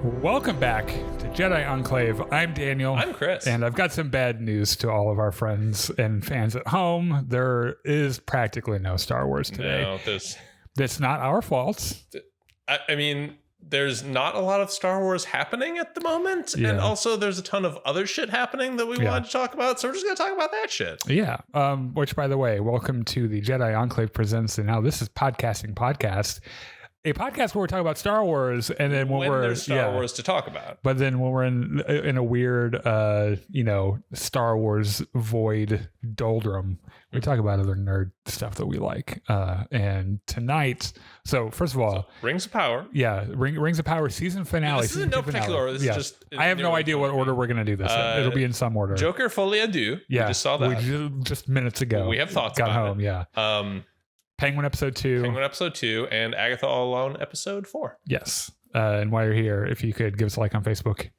Welcome back to Jedi Enclave. I'm Daniel. I'm Chris. And I've got some bad news to all of our friends and fans at home. There is practically no Star Wars today. No, That's not our fault. I mean, there's not a lot of Star Wars happening at the moment. Yeah. And also there's a ton of other shit happening that we wanted to talk about. So we're just going to talk about that shit. Yeah. Which, by the way, welcome to the Jedi Enclave Presents. And now this is Podcasting Podcast. A podcast where we're talking about Star Wars, and then when there's Star Wars to talk about. But then when we're in a weird, Star Wars void doldrum, we talk about other nerd stuff that we like. And tonight, so first of all, Rings of Power. Yeah, Rings of Power season finale. This is in no particular order. This is just. I have no idea what order we're going to do this in. It'll be in some order. Joker, Folie, Deux. Yeah, we just saw that. Just minutes ago. We have thoughts got about home. it. Yeah. Penguin episode 2. Penguin episode 2 and Agatha All Along episode 4. Yes. And while you're here, if you could give us a like on Facebook,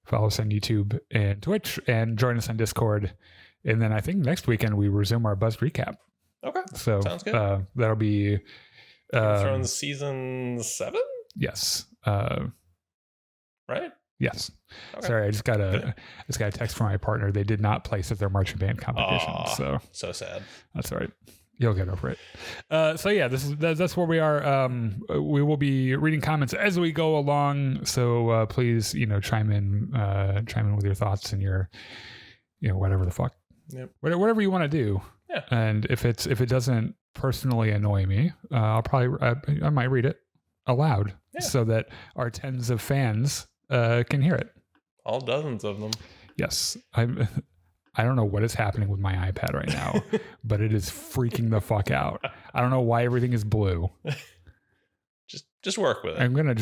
follow us on YouTube and Twitch, and join us on Discord. And then I think next weekend we resume our Buzz recap. Okay. So sounds good. That'll be Game of Thrones season 7? Yes. Right? Yes. Okay. Sorry, I just got a text from my partner. They did not place at their marching band competition. So sad. That's all right. You'll get over it. So yeah, that's where we are. We will be reading comments as we go along. So please, chime in with your thoughts and your, whatever the fuck, whatever you want to do. Yeah. And if it doesn't personally annoy me, I might read it aloud so that our tens of fans can hear it. All dozens of them. Yes, I don't know what is happening with my iPad right now, but it is freaking the fuck out. I don't know why everything is blue. Just work with it. I'm gonna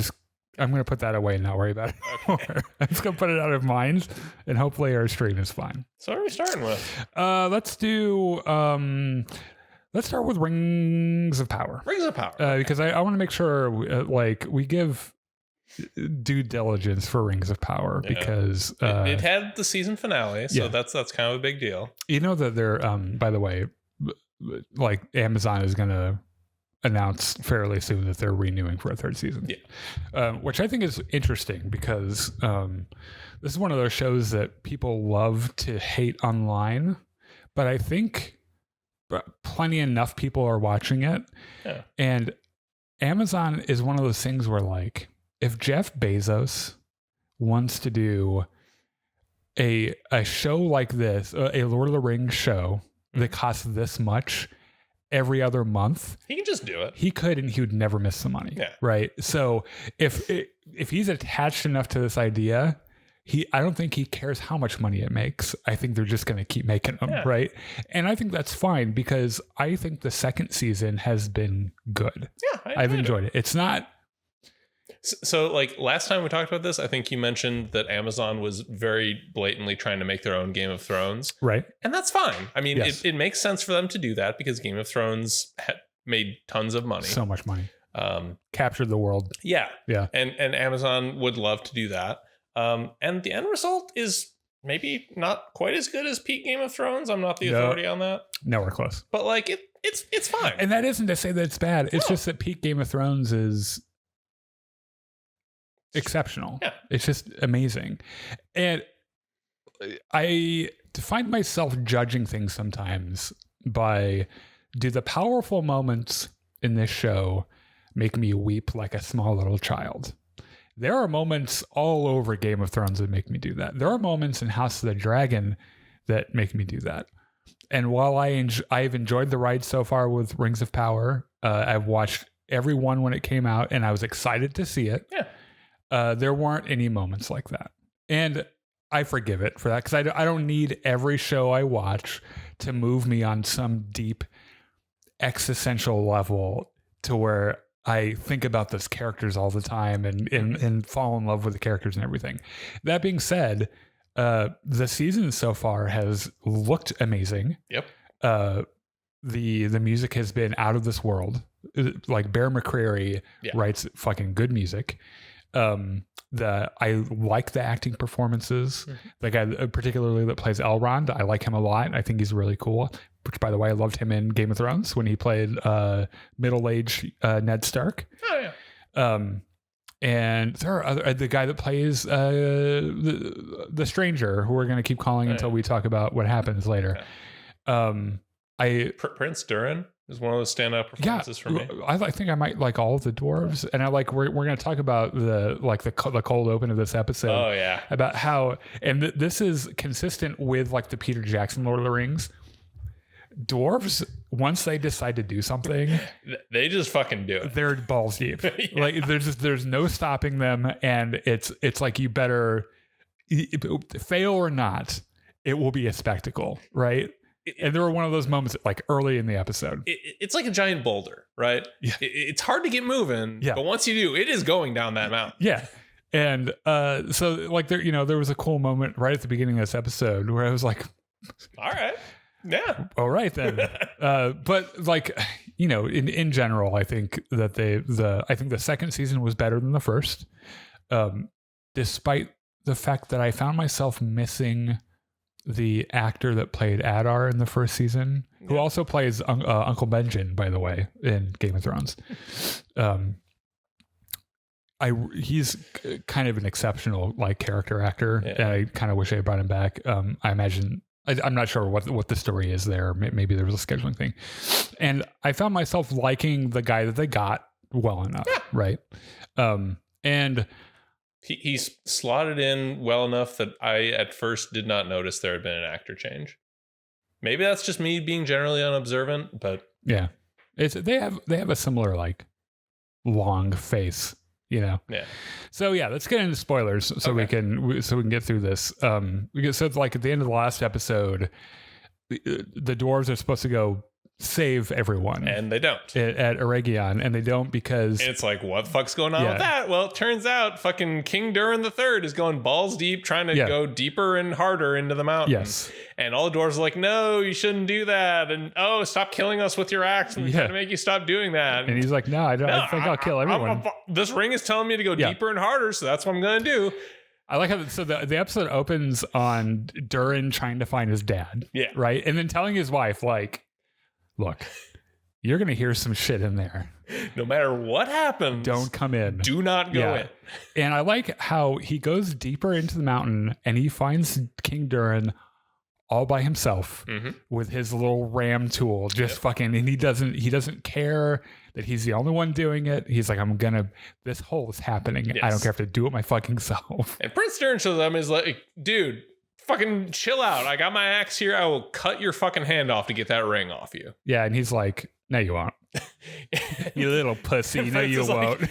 put that away and not worry about it anymore. I'm just gonna put it out of mind, and hopefully our stream is fine. So what are we starting with? Let's start with Rings of Power. Rings of Power. Because I want to make sure we give due diligence for Rings of Power, because it had the season finale, so that's kind of a big deal. You know that they're by the way, like Amazon is gonna announce fairly soon that they're renewing for a third season. Which I think is interesting, because this is one of those shows that people love to hate online, but I think plenty enough people are watching it. And Amazon is one of those things where, like, if Jeff Bezos wants to do a show like this, a Lord of the Rings show that costs this much every other month, he can just do it. He could, and he would never miss the money. Right. So if he's attached enough to this idea, I don't think he cares how much money it makes. I think they're just going to keep making them. Right. And I think that's fine, because I think the second season has been good. I've enjoyed it. It's not. So, like, last time we talked about this, I think you mentioned that Amazon was very blatantly trying to make their own Game of Thrones. Right. And that's fine. I mean, yes. it makes sense for them to do that, because Game of Thrones made tons of money. So much money. Captured the world. Yeah. Yeah. And Amazon would love to do that. And the end result is maybe not quite as good as peak Game of Thrones. I'm not the authority on that. Nowhere close. But, like, it's fine. And that isn't to say that it's bad. It's just that peak Game of Thrones is exceptional. It's just amazing. And I find myself judging things sometimes by, do the powerful moments in this show make me weep like a small little child? There are moments all over Game of Thrones that make me do that. There are moments in House of the Dragon that make me do that. And while I've enjoyed the ride so far with Rings of Power, I've watched every one when it came out, and I was excited to see it. There weren't any moments like that. And I forgive it for that, because I don't need every show I watch to move me on some deep existential level to where I think about those characters all the time and fall in love with the characters and everything. That being said, the season so far has looked amazing. The music has been out of this world. Like, Bear McCreary writes fucking good music. I like the acting performances. The guy particularly that plays Elrond, I like him a lot. I think he's really cool. Which, by the way, I loved him in Game of Thrones when he played middle-aged Ned Stark. And there are other, the guy that plays the stranger, who we're going to keep calling until we talk about what happens later. Prince Durin is one of those standout performances for me. I think I might like all of the dwarves, and we're going to talk about the cold open of this episode. Oh yeah, about how, and this is consistent with like the Peter Jackson Lord of the Rings. Dwarves, once they decide to do something, they just fucking do it. They're balls deep. Yeah. Like there's no stopping them, and it's like you better fail or not, it will be a spectacle, right? And there were one of those moments like early in the episode. It's like a giant boulder, right? Yeah. It's hard to get moving, but once you do, it is going down that mountain. Yeah. And so like there was a cool moment right at the beginning of this episode where I was like, all right. Yeah. All right then. But like, in general, I think that I think the second season was better than the first, despite the fact that I found myself missing the actor that played Adar in the first season, who also plays Uncle Benjen, by the way, in Game of Thrones. He's kind of an exceptional like character actor, and I kind of wish I brought him back. I imagine. I'm not sure what the story is there. Maybe there was a scheduling thing. And I found myself liking the guy that they got well enough, right? And he's slotted in well enough that I at first did not notice there had been an actor change. Maybe that's just me being generally unobservant, but yeah, they have a similar like long face. Yeah. So yeah, let's get into spoilers so we can get through this. So it's like at the end of the last episode, the dwarves are supposed to go save everyone, and they don't at Eregion, and they don't because it's like, what the fuck's going on with that? Well, it turns out fucking King Durin III is going balls deep, trying to go deeper and harder into the mountain. Yes. And all the dwarves are like, no, you shouldn't do that. And stop killing us with your axe. We're trying to make you stop doing that. And he's like, no, I think I'll kill everyone. This ring is telling me to go deeper and harder, so that's what I'm going to do. I like how the episode opens on Durin trying to find his dad. Yeah. Right? And then telling his wife, like, look, you're going to hear some shit in there. No matter what happens, don't come in. Do not go in. And I like how he goes deeper into the mountain and he finds King Durin all by himself with his little ram tool, just fucking, and he doesn't care that he's the only one doing it. He's like, this hole is happening. Yes. I don't care if I have to do it my fucking self. And Prince Durin shows up and is like, dude, fucking chill out. I got my axe here. I will cut your fucking hand off to get that ring off you. Yeah. And he's like, no, you won't. You little pussy. No, you won't.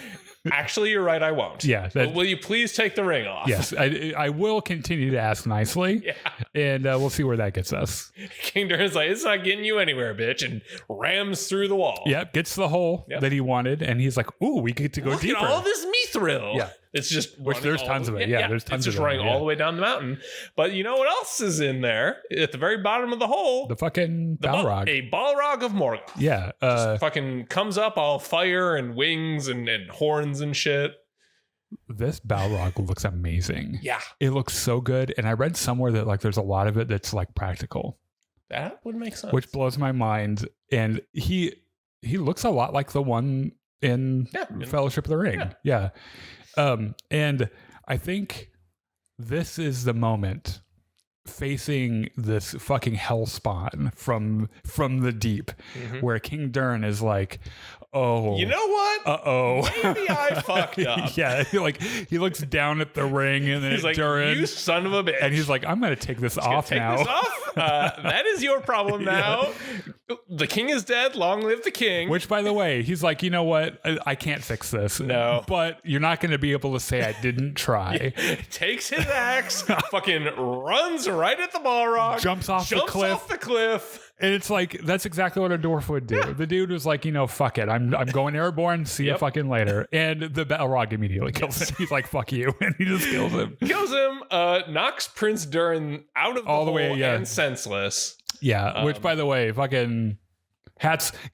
Actually, you're right. I won't. Yeah. Will you please take the ring off? Yes. I will continue to ask nicely. Yeah. And we'll see where that gets us. King Durin's like, it's not getting you anywhere, bitch. And rams through the wall. Yep. Gets the hole that he wanted. And he's like, ooh, we get to go deeper. Look at all this mithril. Yeah. It's just there's tons of it. Yeah, there's tons of it. It's just running all the way down the mountain. But you know what else is in there? At the very bottom of the hole, the fucking Balrog. A Balrog of Morgoth. Yeah. Just fucking comes up all fire and wings and horns and shit. This Balrog looks amazing. Yeah. It looks so good. And I read somewhere that like there's a lot of it that's like practical. That would make sense. Which blows my mind. And he looks a lot like the one in Fellowship of the Ring. Yeah. And I think this is the moment facing this fucking hell spawn from the deep where King Durin is like, oh, you know what? Maybe I fucked up. Yeah. He looks down at the ring and then he's like, Durin, you son of a bitch. And he's like, I'm going to take this off now. Take this off? That is your problem now. Yeah. The king is dead. Long live the king. Which, by the way, he's like, you know what? I can't fix this. No. But you're not going to be able to say I didn't try. Takes his axe, fucking runs right at the Balrog. Jumps off the cliff. And it's like, that's exactly what a dwarf would do. Yeah. The dude was like, fuck it. I'm going airborne. See you fucking later. And the Balrog immediately kills him. He's like, fuck you. And he just kills him. Knocks Prince Durin out of the hole and senseless. Yeah. Which, by the way, fucking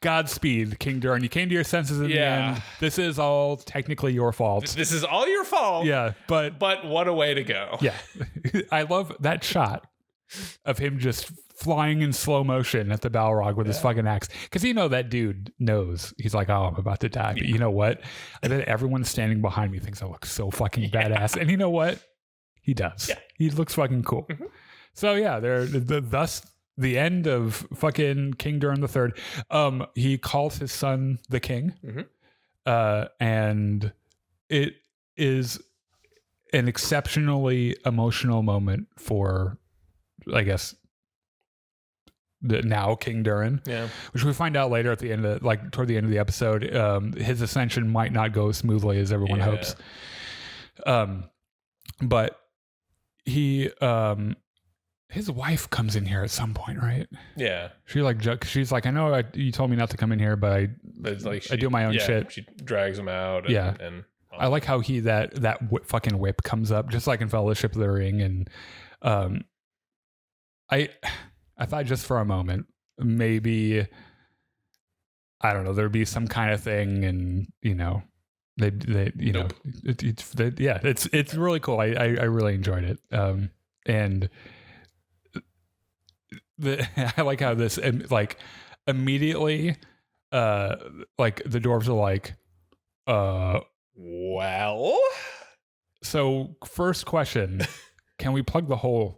Godspeed, King Durin. You came to your senses in the end. This is all technically your fault. This is all your fault. Yeah. But what a way to go. Yeah. I love that shot of him just flying in slow motion at the Balrog with his fucking axe. Because that dude knows. He's like, oh, I'm about to die. But you know what? I bet everyone standing behind me thinks I look so fucking badass. And you know what? He does. Yeah. He looks fucking cool. Mm-hmm. So yeah, thus the end of fucking King Durin III. He calls his son the king. Mm-hmm. And it is an exceptionally emotional moment for, I guess, the now King Durin, which we find out later at the end of toward the end of the episode. His ascension might not go as smoothly as everyone hopes. But he, his wife comes in here at some point, right? Yeah. She's like, I know you told me not to come in here, but I do my own shit. She drags him out. And I like how that fucking whip comes up, just like in Fellowship of the Ring. And I thought just for a moment, maybe, I don't know, there'd be some kind of thing, and it's really cool. I really enjoyed it. And I like how this immediately, the dwarves are like, well, so first question. Can we plug the hole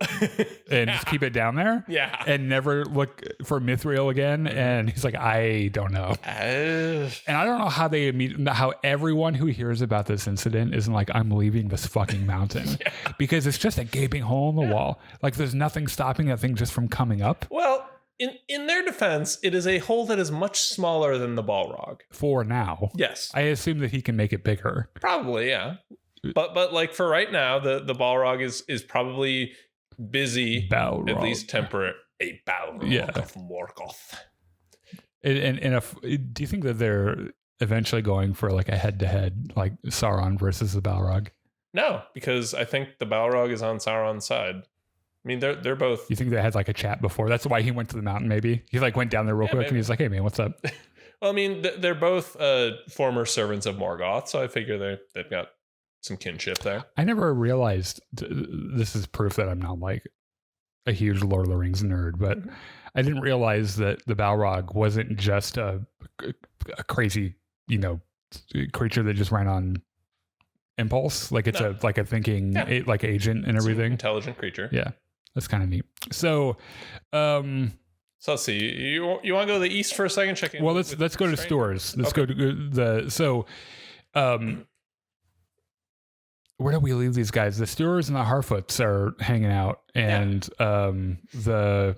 and just keep it down there? Yeah. And never look for Mithril again? Mm-hmm. And he's like, I don't know. And I don't know how everyone who hears about this incident isn't like, I'm leaving this fucking mountain. Because it's just a gaping hole in the wall. Like there's nothing stopping that thing just from coming up. Well, in their defense, it is a hole that is much smaller than the Balrog. For now. Yes. I assume that he can make it bigger. Probably, yeah. But like for right now, the Balrog is probably busy, Balrog. At least temporary. A Balrog of Morgoth. And do you think that they're eventually going for like a head-to-head, like Sauron versus the Balrog? No, because I think the Balrog is on Sauron's side. I mean, they're both. You think they had like a chat before? That's why he went to the mountain. Maybe he went down there real quick, maybe. And he's like, "Hey man, what's up?" Well, I mean, they're both former servants of Morgoth, so I figure they've got some kinship there. I never realized, this is proof that I'm not like a huge Lord of the Rings nerd, but I didn't realize that the Balrog wasn't just a crazy, creature that just ran on impulse. Like it's a thinking like agent and everything. Intelligent creature. Yeah. That's kind of neat. So, so let's see. You want to go to the east for a second? Check in. Well, let's go to stores. Let's go to where do we leave these guys? The Stewards and the Harfoots are hanging out, and the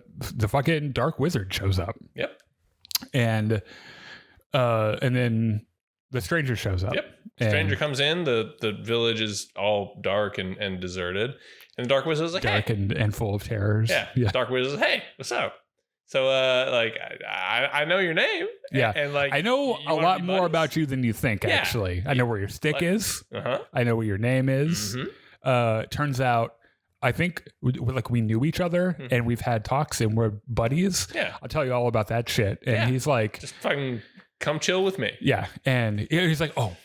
fucking Dark Wizard shows up. Yep. And then the stranger shows up. Yep. Stranger comes in. The village is all dark and deserted, and the Dark Wizard is like, dark hey. and full of terrors. Yeah. Dark Wizard is, hey, what's up? So, I know your name. Yeah. And I know a lot more about you than you think, actually. I know where your stick is. Uh-huh. I know what your name is. Mm-hmm. Turns out, I think we knew each other and we've had talks and we're buddies. Yeah. I'll tell you all about that shit. And he's like, just fucking come chill with me. Yeah. And he's like, oh,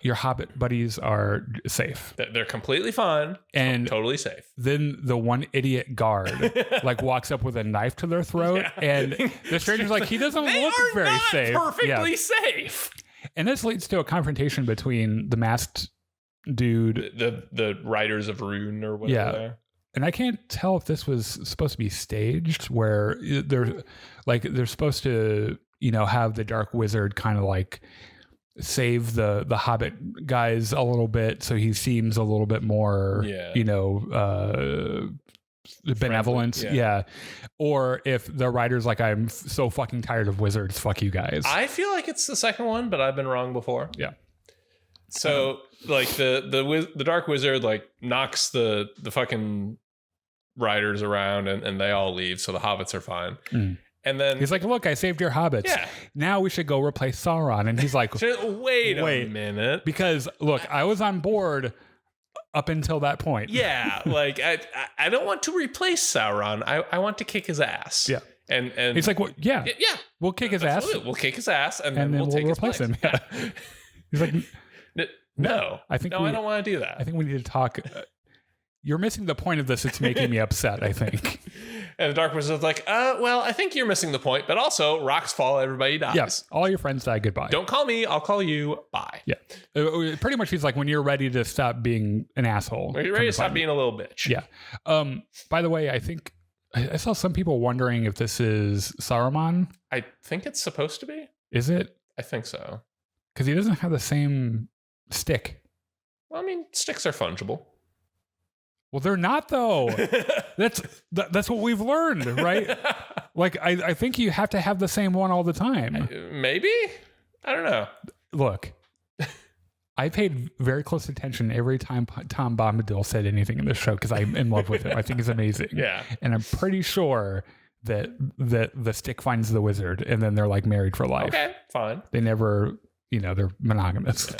your Hobbit buddies are safe. They're completely fine and totally safe. Then the one idiot guard walks up with a knife to their throat, and the stranger's like, he doesn't look very safe. Perfectly safe. And this leads to a confrontation between the masked dude, the Riders of Rune or whatever. Yeah. And I can't tell if this was supposed to be staged, where they're supposed to have the Dark Wizard kind of save the Hobbit guys a little bit, so he seems a little bit more benevolent. Yeah. Or if the writer's like, I'm so fucking tired of wizards, fuck you guys. I feel like it's the second one, but I've been wrong before. Yeah. So the Dark Wizard knocks the fucking riders around and they all leave, so the hobbits are fine. And then he's like, look, I saved your hobbits. Yeah. Now we should go replace Sauron. And he's like, wait a minute. Because look, I was on board up until that point. Yeah. I don't want to replace Sauron. I want to kick his ass. Yeah. And he's like, well, yeah. We'll kick his ass. We'll kick his ass and then we'll take replace him. Yeah. He's like, no. I don't want to do that. I think we need to talk. you're missing the point of this. It's making me upset, I think. And the Dark Wizard's like, well, I think you're missing the point, but also rocks fall, everybody dies. Yes, all your friends die, goodbye. Don't call me, I'll call you, bye. Yeah. Pretty much he's like, when you're ready to stop being an asshole. When you're ready to stop being a little bitch. Yeah. By the way, I think I saw some people wondering if this is Saruman. I think it's supposed to be. Is it? I think so. Because he doesn't have the same stick. Well, I mean, sticks are fungible. Well, they're not, though. That's what we've learned, right? Like, I think you have to have the same one all the time. Maybe? I don't know. Look, I paid very close attention every time Tom Bombadil said anything in this show because I'm in love with him. I think he's amazing. Yeah. And I'm pretty sure that the stick finds the wizard and then they're like married for life. Okay, fine. They never, they're monogamous. Yeah.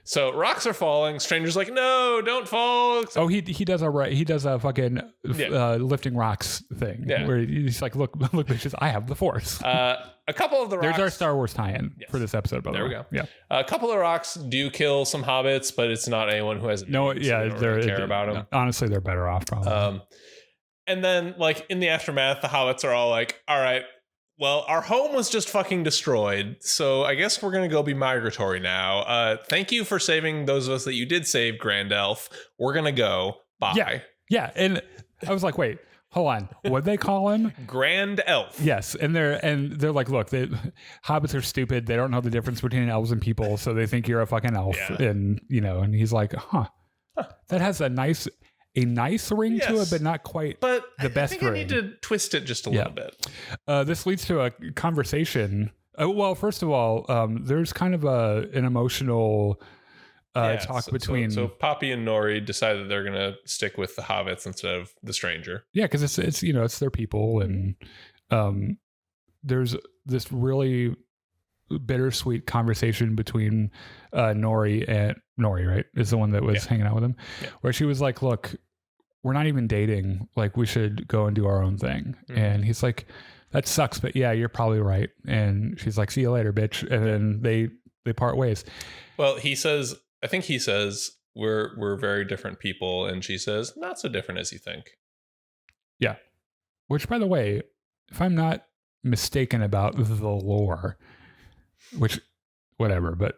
So rocks are falling. Stranger's like, no, don't fall. Oh, he does a fucking lifting rocks thing where he's like, look, bitches, I have the force. A couple of the rocks. There's our Star Wars tie-in for this episode. By the way, there we go. Yeah, a couple of rocks do kill some hobbits, but it's not anyone who has a name, they don't really care about them. Honestly, they're better off probably. And then, like in the aftermath, the hobbits are all like, all right. Well, our home was just fucking destroyed, so I guess we're going to go be migratory now. Thank you for saving those of us that you did save, Grand Elf. We're going to go. Bye. Yeah, and I was like, wait, hold on. What'd they call him? Grand Elf. Yes, and they're like, look, hobbits are stupid. They don't know the difference between elves and people, so they think you're a fucking elf. Yeah. And, and he's like, that has a nice ring to it, but not quite the best ring. I need to twist it just a little bit. This leads to a conversation. Well, first of all, there's kind of an emotional talk between... So Poppy and Nori decide that they're going to stick with the hobbits instead of the stranger. Yeah, because it's their people, and there's this really bittersweet conversation between Nori, right, is the one that was hanging out with him, where she was like, look, we're not even dating, like we should go and do our own thing. And he's like, that sucks, but yeah, you're probably right. And she's like, see you later, bitch. And then they part ways. Well, I think he says we're very different people, and she says not so different as you think. Yeah. Which, by the way, if I'm not mistaken about the lore, which whatever, but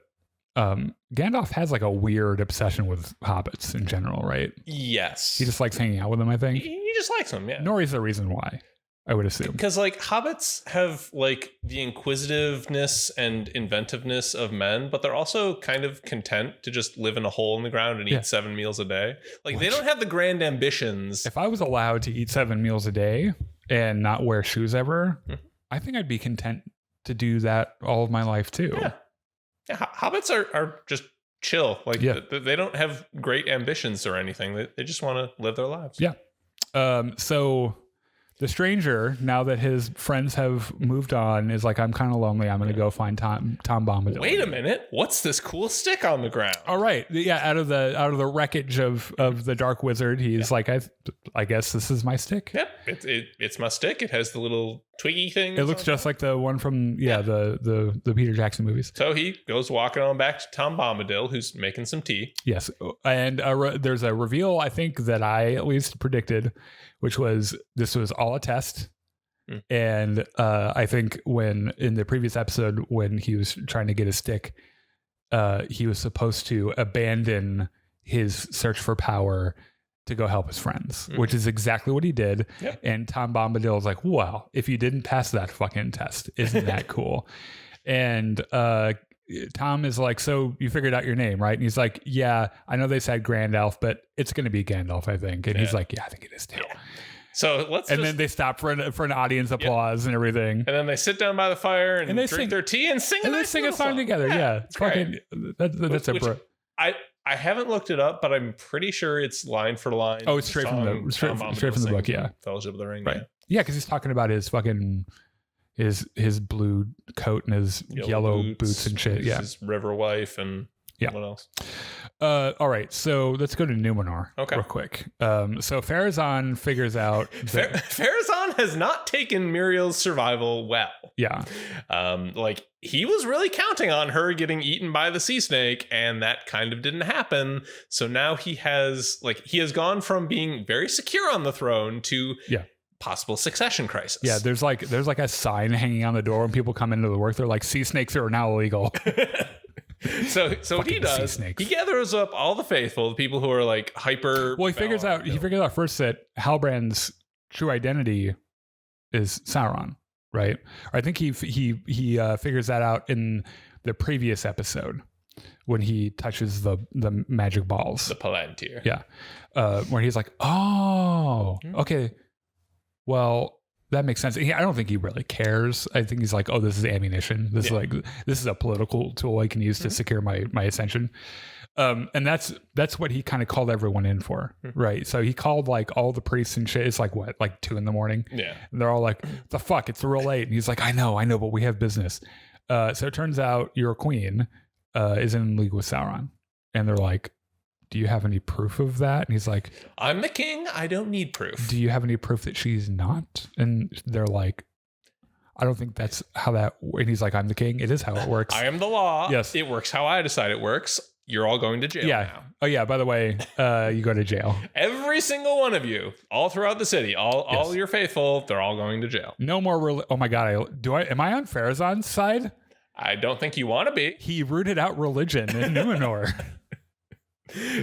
Gandalf has like a weird obsession with hobbits in general, right? Yes. He just likes hanging out with them, I think. He just likes them, yeah. Nori's the reason why, I would assume. Because like hobbits have like the inquisitiveness and inventiveness of men, but they're also kind of content to just live in a hole in the ground and eat 7 meals a day. Like they don't have the grand ambitions. If I was allowed to eat 7 meals a day and not wear shoes ever, I think I'd be content to do that all of my life too. Yeah. Hobbits are just chill. Like they don't have great ambitions or anything. They just want to live their lives. Yeah. So the stranger, now that his friends have moved on, is like, I'm kind of lonely. I'm going to go find Tom Bombadil. Wait a minute. What's this cool stick on the ground? All right. Yeah. Out of the wreckage of the Dark Wizard, he's like, I guess this is my stick. Yep. It's my stick. It has the little twiggy thing. It looks just like the one from the Peter Jackson movies. So he goes walking on back to Tom Bombadil, who's making some tea. Yes. And there's a reveal, I think, that I at least predicted, which was this was all a test. And I think when in the previous episode, when he was trying to get a stick, he was supposed to abandon his search for power to go help his friends, which is exactly what he did. Yep. And Tom Bombadil was like, well, if you didn't pass that fucking test, isn't that cool? And Tom is like, so you figured out your name, right? And he's like, yeah, I know they said Grand Elf, but it's going to be Gandalf, I think. And he's like, yeah, I think it is too. Yeah. So then they stop for an audience applause and everything. And then they sit down by the fire and they drink their tea and sing a song together. Yeah. It's fucking, that's I haven't looked it up, but I'm pretty sure it's line for line. Oh, it's straight from the book. Yeah. Fellowship of the Ring. Right. Yeah. Cause he's talking about his fucking, his blue coat and his yellow boots and shit. Yeah. His river wife and what else? All right, so let's go to Numenor real quick. So Pharazôn figures out that Pharazôn has not taken Muriel's survival well. Yeah. Like, he was really counting on her getting eaten by the sea snake, and that kind of didn't happen. So now he has gone from being very secure on the throne to possible succession crisis. Yeah, there's like a sign hanging on the door when people come into the work. They're like, sea snakes are now illegal. So what he does, he gathers up all the faithful, the people who are like hyper. Well, he figures out first that Halbrand's true identity is Sauron, right? Or I think he figures that out in the previous episode when he touches the magic balls, the Palantir. Yeah, where he's like, oh, okay, well, that makes sense. I don't think he really cares. I think he's like, oh, this is ammunition. This is a political tool I can use to secure my ascension. And that's what he kind of called everyone in for, right? So he called like all the priests and shit. It's like what, like 2 a.m? Yeah. And they're all like, the fuck, it's real late. And he's like, I know, but we have business. So it turns out your queen is in league with Sauron. And they're like, do you have any proof of that? And he's like, I'm the king. I don't need proof. Do you have any proof that she's not? And they're like, I don't think that's how that. And he's like, I'm the king. It is how it works. I am the law. Yes. It works how I decide it works. You're all going to jail now. Oh, yeah. By the way, you go to jail. Every single one of you, all throughout the city, all your faithful, they're all going to jail. No more. Oh, my God. Am I on Pharazôn's side? I don't think you want to be. He rooted out religion in Numenor.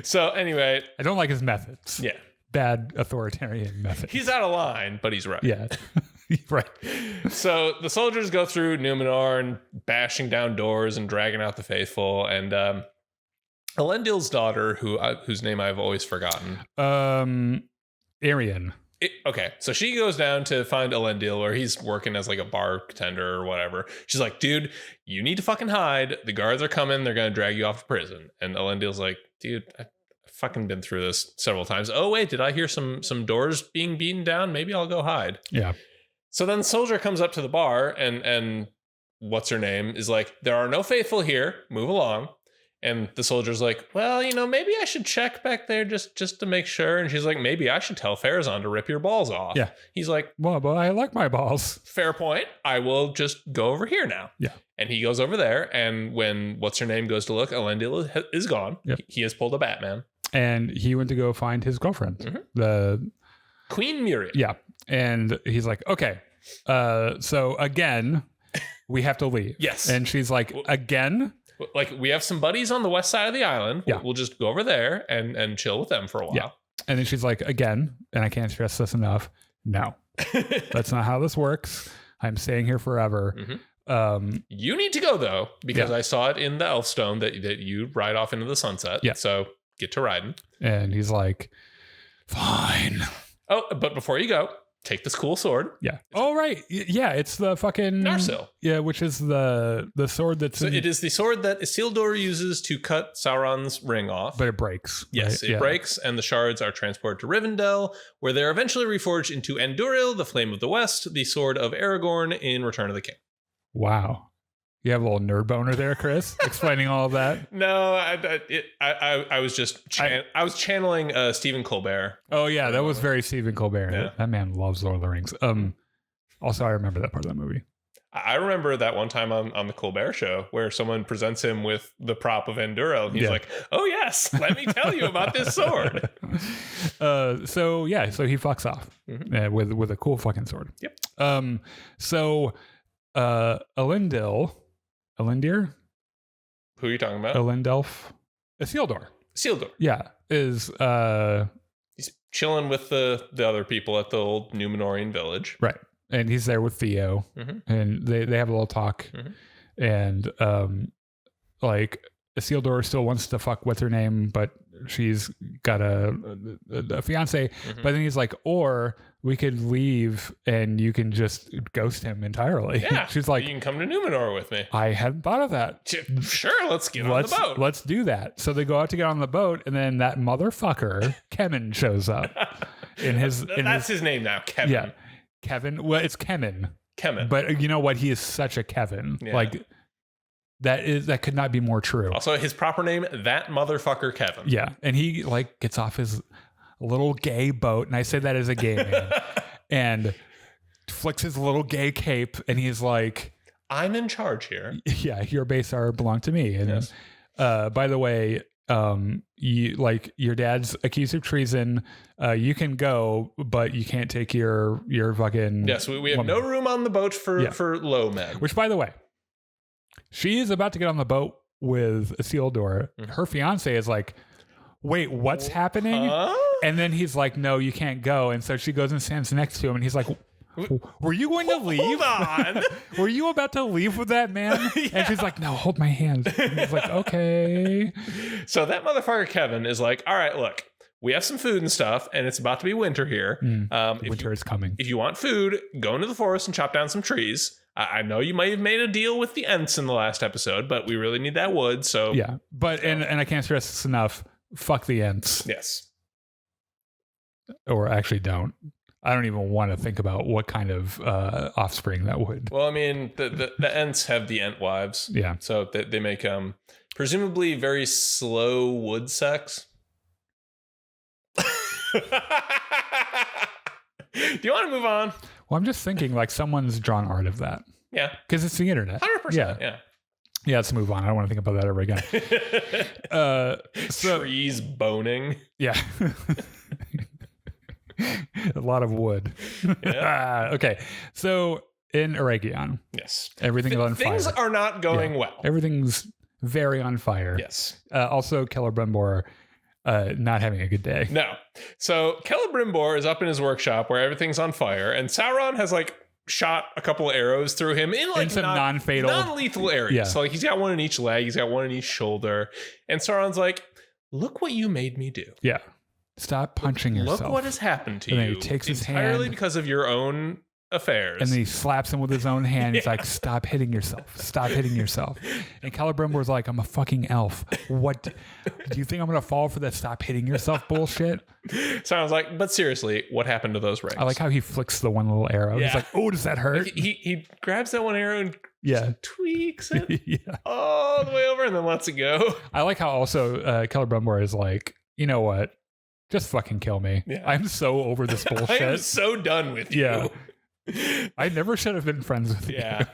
So anyway, I don't like his methods. Yeah. Bad authoritarian methods. He's out of line, but he's right. Yeah. Right. So the soldiers go through Numenor and bashing down doors and dragging out the faithful. And Elendil's daughter, whose name I've always forgotten. Arian. Okay, so she goes down to find Elendil where he's working as like a bartender or whatever. She's like, dude, you need to fucking hide. The guards are coming. They're going to drag you off to prison. And Elendil's like, dude, I've fucking been through this several times. Oh, wait, did I hear some doors being beaten down? Maybe I'll go hide. Yeah. So then the soldier comes up to the bar and what's her name is like, there are no faithful here. Move along. And the soldier's like, well, maybe I should check back there just to make sure. And she's like, maybe I should tell Pharazôn to rip your balls off. Yeah. He's like, well, but I like my balls. Fair point. I will just go over here now. Yeah. And he goes over there. And when what's her name goes to look, Elendil is gone. Yep. He has pulled a Batman. And he went to go find his girlfriend, the Queen Muriel. Yeah. And he's like, okay, so again, we have to leave. Yes. And she's like, again? Like, we have some buddies on the west side of the island. Yeah. We'll just go over there and chill with them for a while. Yeah. And then she's like, again, and I can't stress this enough, no. That's not how this works. I'm staying here forever. You need to go, though, because I saw it in the Elfstone that you ride off into the sunset. Yeah. So get to riding. And he's like, fine. Oh, but before you go, take this cool sword. Yeah. Oh, right. Yeah, it's the fucking Narsil. Yeah, which is the sword that's it is the sword that Isildur uses to cut Sauron's ring off. But it breaks. Yes, right? It breaks, and the shards are transported to Rivendell, where they're eventually reforged into Andúril, the Flame of the West, the sword of Aragorn in Return of the King. Wow. You have a little nerd boner there, Chris, explaining all of that. No, I was just I was channeling Stephen Colbert. Oh yeah, that was very Stephen Colbert. Yeah. That man loves Lord of the Rings. Also, I remember that part of that movie. I remember that one time on the Colbert Show where someone presents him with the prop of Andúril. And he's like, "Oh yes, let me tell you about this sword." So he fucks off with a cool fucking sword. Yep. So Elendir? Who are you talking about? Elendelf? Isildur. Yeah. Is he's chilling with the other people at the old Numenorian village. Right. And he's there with Theo. And they have a little talk. And like Isildur still wants to fuck what's her name, but she's got a fiance. But then he's like, or we could leave and you can just ghost him entirely. Yeah. She's like, you can come to Numenor with me. I hadn't thought of that. Sure, let's get on the boat. Let's do that. So they go out to get on the boat, and then that motherfucker, Kemen, shows up. That's his name now, Kevin. Yeah. Kevin. Well, it's Kemen. Kemen. But you know what? He is such a Kevin. Yeah. Like, That could not be more true. Also, his proper name, that motherfucker Kevin. Yeah, and he like gets off his little gay boat, and I say that as a gay man, and flicks his little gay cape, and he's like, I'm in charge here. Yeah, your base belong to me. And Yes. By the way, you like your dad's accused of treason. You can go, but you can't take your fucking. Yes, we have woman. no room on the boat for low men. Which, by the way, she is about to get on the boat with Isildur. Her fiance is like, wait, what's happening? Huh? And then he's like, no, you can't go. And so she goes and stands next to him, and he's like, were you going to leave? Hold on. Were you about to leave with that man? Yeah. And she's like, no, hold my hand. And he's like, okay. So that motherfucker Kevin is like, all right, look, we have some food and stuff, and it's about to be winter here. Winter is coming. If you want food, go into the forest and chop down some trees. I know you might have made a deal with the Ents in the last episode, but we really need that wood. So Yeah, but and I can't stress this enough. Fuck the Ents, yes. or actually don't. I don't even want to think about what kind of offspring that would. Well, I mean, the Ents have the Ent wives. Yeah. So they make presumably very slow wood sex. Do you want to move on? Well, I'm just thinking like someone's drawn art of that. Yeah. Because it's the internet. 100%. Yeah. Yeah, let's move on. I don't want to think about that ever again. Trees boning. Yeah. A lot of wood. Yeah. Okay. So in Eregion, Yes. everything is on fire. Things are not going well. Everything's very on fire. Yes. Also, Celebrimbor not having a good day. No. So Celebrimbor is up in his workshop where everything's on fire, and Sauron has like shot a couple of arrows through him in like some non-fatal, non-lethal areas. Yeah. So like he's got one in each leg, he's got one in each shoulder, and Sauron's like, "Look what you made me do. Yeah. Stop punching yourself. Look what has happened to And you. then he takes his entirely hand, because of your own affairs." and then he slaps him with his own hand. He's like, stop hitting yourself. Stop hitting yourself. And Celebrimbor's like, I'm a fucking elf. What? Do you think I'm going to fall for that stop hitting yourself bullshit? Sauron's like, "But seriously, what happened to those rings?" I like how he flicks the one little arrow. Yeah. He's like, oh, does that hurt? He grabs that one arrow and Yeah. tweaks it Yeah. all the way over and then lets it go. I like how also Celebrimbor is like, you know what? Just fucking kill me. Yeah. I'm so over this I am bullshit. so done with you. Yeah. I never should have been friends with you. Yeah.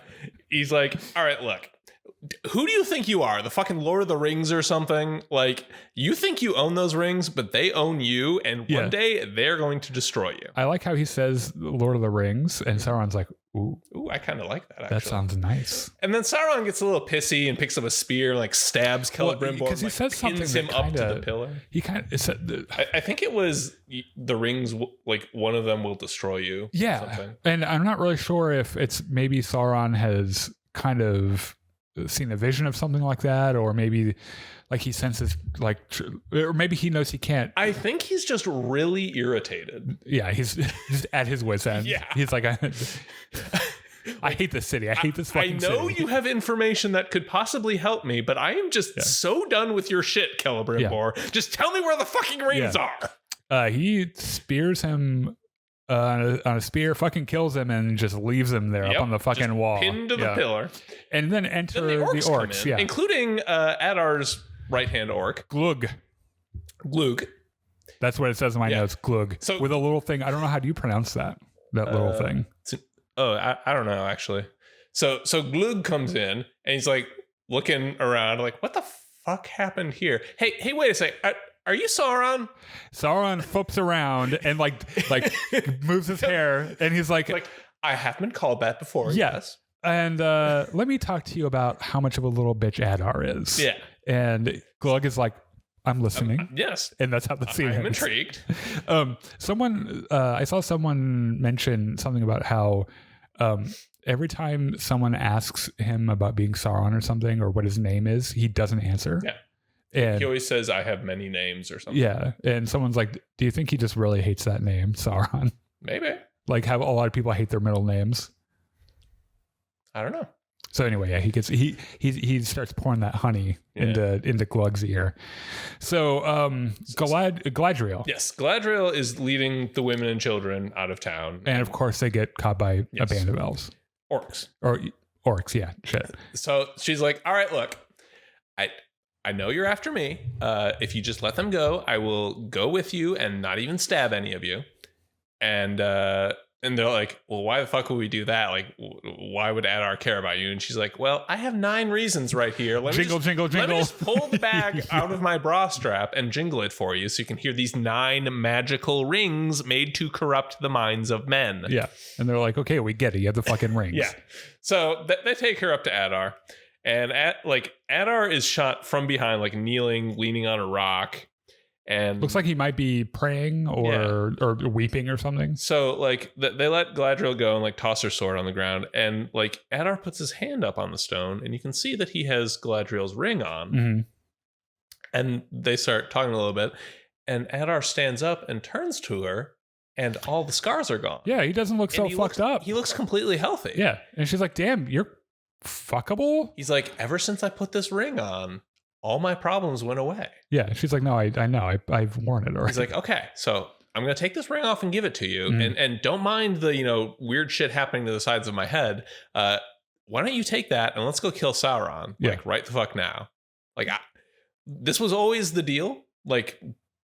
He's like, all right, look, who do you think you are? The fucking Lord of the Rings or something? Like, you think you own those rings, but they own you, and Yeah. one day they're going to destroy you. I like how he says Lord of the Rings, and Sauron's like, ooh, Ooh, I kind of like that, actually. that sounds nice. And then Sauron gets a little pissy and picks up a spear and like stabs Celebrimbor. Because he and, says something pins that him up to kinda- the pillar. He kind of said, I think it was the rings, like one of them will destroy you. or yeah. something. And I'm not really sure if it's maybe Sauron has kind of seen a vision of something like that, or maybe like he senses like, or maybe he knows he can't. I think he's just really irritated. Yeah, he's just at his wit's end. Yeah. He's like, I hate this city. I hate this I fucking know city. you have information that could possibly help me, but I am just so done with your shit, Celebrimbor. Just tell me where the fucking rings are. He spears him on a spear, fucking kills him, and just leaves him there up on the fucking wall. Pinned to the pillar. And then enter Then the orcs, come in, yeah. including Adar's right-hand orc, Glug. Glug. That's what it says in my notes, Glug. So- with a little thing. I don't know, how do you pronounce that? That little thing. I don't know, actually. So Glug comes in, and he's like looking around, like, what the fuck happened here? Hey, wait a sec. Are you Sauron? Sauron flips around and like moves his hair, and he's like, I have been called that before. yes. And let me talk to you about how much of a little bitch Adar is. Yeah. And Glug is like, I'm listening. Yes. And that's how the scene I'm ends. intrigued. I saw someone mention something about how every time someone asks him about being Sauron or something, or what his name is, he doesn't answer. Yeah. And He always says, I have many names or something. yeah. And someone's like, do you think he just really hates that name, Sauron? Maybe. Like how a lot of people hate their middle names. I don't know. So anyway, yeah, he starts pouring that honey into Glug's ear. So Galadriel. Yes, Galadriel is leading the women and children out of town. And of course they get caught by a band of elves. Orcs. Or Orcs, yeah, shit. So she's like, all right, look, I know you're after me. If you just let them go, I will go with you and not even stab any of you. And they're like, well, why the fuck would we do that? Like, why would Adar care about you? And she's like, well, I have 9 reasons right here. Jingle. Let me just pull the bag out of my bra strap and jingle it for you so you can hear these 9 magical rings made to corrupt the minds of men. Yeah. And they're like, okay, we get it. You have the fucking rings. Yeah. So they take her up to Adar. And Adar is shot from behind, like kneeling, leaning on a rock. And looks like he might be praying or weeping or something. So like they let Galadriel go and like toss her sword on the ground, and like Adar puts his hand up on the stone, and you can see that he has Galadriel's ring on. Mm-hmm. And they start talking a little bit, and Adar stands up and turns to her, and all the scars are gone. Yeah, he doesn't look so fucked up. He looks completely healthy. Yeah, and she's like, "Damn, you're fuckable." He's like, "Ever since I put this ring on, all my problems went away." Yeah, she's like, no, I know. I've worn it already. He's like, okay, so I'm going to take this ring off and give it to you. And don't mind the, weird shit happening to the sides of my head. Why don't you take that and let's go kill Sauron? Yeah. Like, right the fuck now. Like, this was always the deal. Like,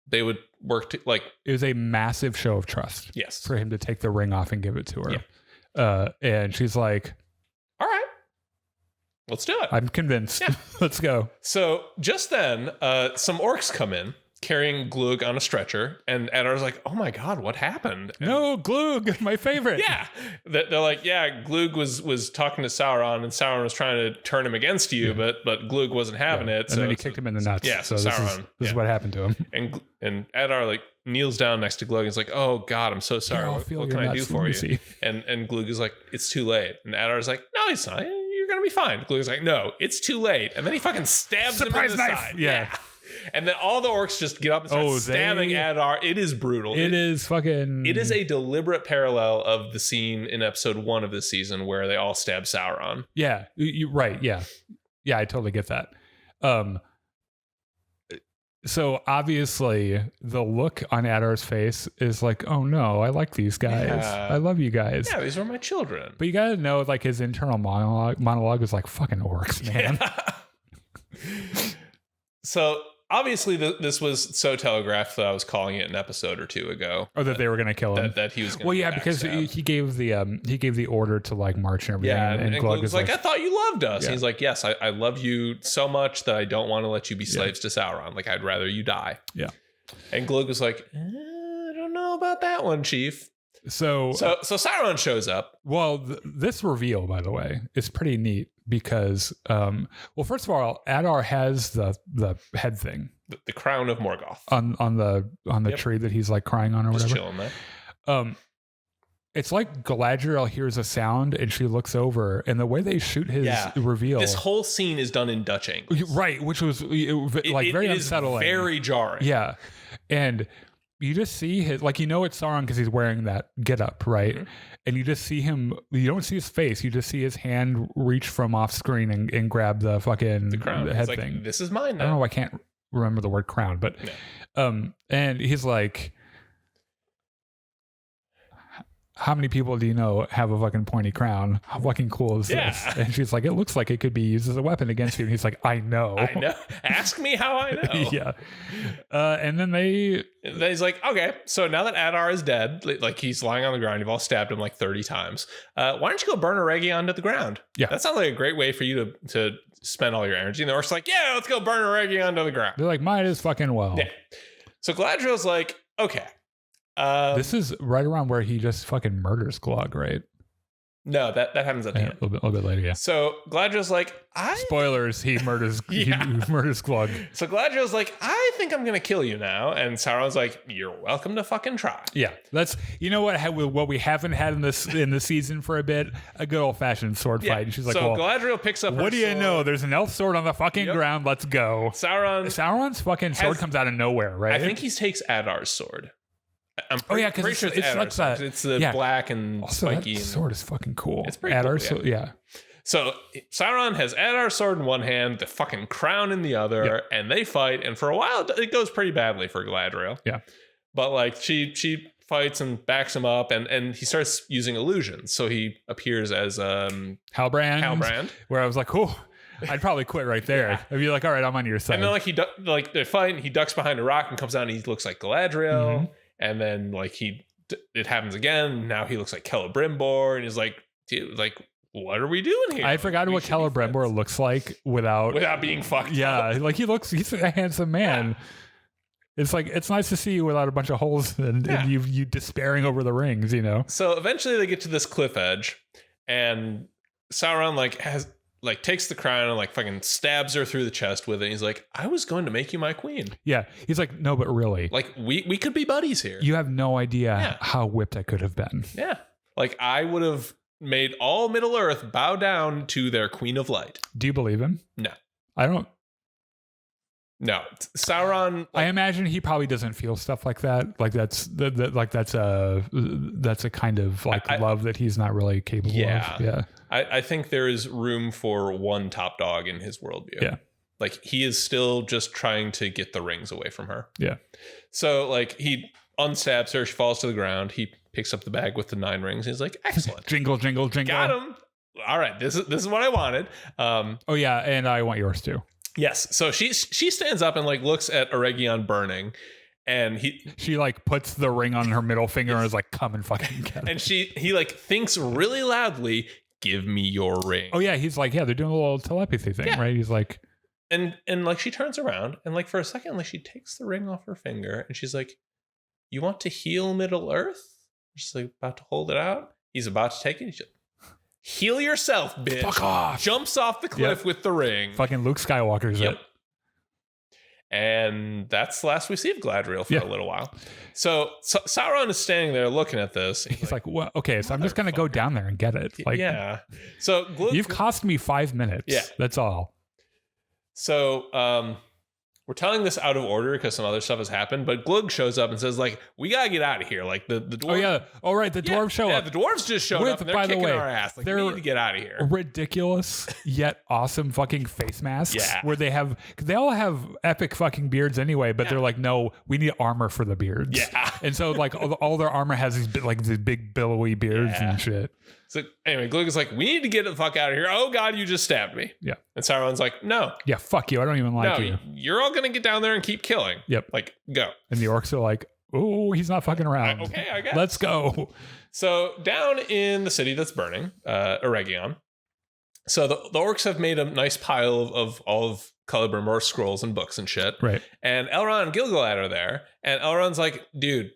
they would work to, like... It was a massive show of trust. Yes. For him to take the ring off and give it to her. Yeah. And she's like... All right. Let's do it. I'm convinced. Yeah. Let's go. So just then, some orcs come in carrying Glug on a stretcher, and Adar's like, "Oh my god, what happened?" And no, Glug, my favorite. Yeah, they're like, "Yeah, Glug was talking to Sauron, and Sauron was trying to turn him against you, but Glug wasn't having it." And then he kicked him in the nuts. Yeah, so Sauron. This is what happened to him. And Adar like kneels down next to Glug and is like, "Oh god, I'm so sorry. What can I do for you?" And Glug is like, "It's too late." And Adar's like, "No, it's not. You're gonna be fine." Glug's like, "No, it's too late." And then he fucking stabs him in the side. Yeah. And then all the orcs just get up and start stabbing Adar. It is brutal. It is fucking... It is a deliberate parallel of the scene in episode 1 of this season where they all stab Sauron. Yeah, you're right. Yeah. Yeah, I totally get that. So obviously the look on Adar's face is like, oh no, I like these guys. Yeah. I love you guys. Yeah, these are my children. But you gotta know, like, his internal monologue is like, fucking orcs, man. Yeah. So obviously this was so telegraphed that I was calling it an episode or 2 ago. Or that they were gonna kill him. That he was gonna because he gave the order to like march and everything. Yeah, and Glug was like, I thought you loved us. Yeah. And he's like, yes, I love you so much that I don't want to let you be slaves to Sauron. Like, I'd rather you die. Yeah. And Glug was like, I don't know about that one, Chief. So Sauron shows up. Well, this reveal, by the way, is pretty neat because, well, first of all, Adar has the head thing, the crown of Morgoth on the tree that he's like crying on or just whatever. Chilling there. It's like Galadriel hears a sound and she looks over, and the way they shoot his reveal. This whole scene is done in Dutch angles, right? Which was very unsettling, very jarring. Yeah, and you just see his, like, it's Sauron because he's wearing that getup, right? Mm-hmm. And you just see him. You don't see his face. You just see his hand reach from off screen and grab the fucking crown. Head like, thing. This is mine now. I don't know. I can't remember the word crown, but and he's like, how many people do you know have a fucking pointy crown? How fucking cool is this? And she's like, it looks like it could be used as a weapon against you. And he's like, I know. Ask me how I know. Yeah. And then he's like, okay, so now that Adar is dead, like he's lying on the ground, you've all stabbed him like 30 times. Why don't you go burn a Reggie onto the ground? Yeah. That sounds like a great way for you to spend all your energy. And the orcs like, yeah, let's go burn a Reggie onto the ground. They're like, might as fucking well. Yeah. So Galadriel's like, okay. This is right around where he just fucking murders Glug, right? No, that happens at the end. A little bit later, yeah. So Galadriel's like, spoilers, he murders he murders Glug. So Galadriel's like, I think I'm gonna kill you now. And Sauron's like, you're welcome to fucking try. Yeah. That's what we haven't had in this season for a bit, a good old fashioned sword fight. And she's like, so Galadriel picks up her what do you sword. know? There's an elf sword on the fucking ground. Let's go. Sauron's fucking sword comes out of nowhere, right? I think he takes Adar's sword. Because sure it's like that. It's the black and spiky. That sword is fucking cool. It's pretty Adar's cool. Yeah. So Sauron has Adar's sword in one hand, the fucking crown in the other, and they fight. And for a while, it goes pretty badly for Galadriel. Yeah. But like she fights and backs him up, and he starts using illusions. So he appears as Halbrand. Where I was like, oh, I'd probably quit right there. Yeah. I'd be like, all right, I'm on your side. And then like they fight, and he ducks behind a rock and comes down, and he looks like Galadriel. Mm-hmm. And then like it happens again. Now he looks like Celebrimbor, and he's like, dude, like, what are we doing here? I forgot what Celebrimbor looks like without being fucked. Yeah, up. like he's a handsome man. Yeah. It's like, it's nice to see you without a bunch of holes and you despairing over the rings, you know? So eventually they get to this cliff edge, and Sauron takes the crown and like fucking stabs her through the chest with it. He's like, I was going to make you my queen. Yeah. He's like, no, but really. Like we could be buddies here. You have no idea how whipped I could have been. Yeah. Like I would have made all Middle Earth bow down to their Queen of Light. Do you believe him? No. I don't. No, Sauron. I imagine he probably doesn't feel stuff like that. Like that's a kind of like love that he's not really capable of. Yeah. I think there is room for one top dog in his worldview. Yeah. Like he is still just trying to get the rings away from her. Yeah. So like he unstabs her, she falls to the ground. He picks up the bag with the 9 rings. He's like, excellent. Jingle, jingle, jingle. Got him. All right. This is what I wanted. Oh yeah, and I want yours too. Yes. So she stands up and like looks at Eregion burning, and she like puts the ring on her middle finger and is like, come and fucking get it. And he like thinks really loudly, give me your ring. Oh yeah, he's like, yeah, they're doing a little telepathy thing, right? He's like, and like she turns around and like for a second, like she takes the ring off her finger and she's like, you want to heal Middle Earth? She's like about to hold it out. He's about to take it. She's like, heal yourself, bitch. Fuck off. Jumps off the cliff with the ring. Fucking Luke Skywalker's it. And that's the last we see of Galadriel for a little while. So Sauron is standing there looking at this. He's like, well, okay, so I'm just going to go down there and get it. Like, yeah. So you've cost me 5 minutes. Yeah. That's all. So we're telling this out of order because some other stuff has happened, but Glug shows up and says, like, we gotta get out of here. Like the dwarves. Oh yeah. Oh right. The dwarves show up. Yeah, the dwarves just showed up and they're kicking our ass. Like, we need to get out of here. Ridiculous yet awesome fucking face masks. Yeah. Where they all have epic fucking beards anyway, but they're like, no, we need armor for the beards. Yeah. And so like all their armor has these big billowy beards and shit. So anyway, Glug is like, we need to get the fuck out of here. Oh God, you just stabbed me. Yeah. And Sauron's like, no. Yeah, fuck you. I don't even like you. You're all gonna get down there and keep killing. Yep. Like, go. And the orcs are like, oh, he's not fucking around. Okay, I guess. Let's go. So down in the city that's burning, Eregion. So the orcs have made a nice pile of all of Celebrimbor's scrolls and books and shit. Right. And Elrond and Gil-galad are there. And Elrond's like, dude,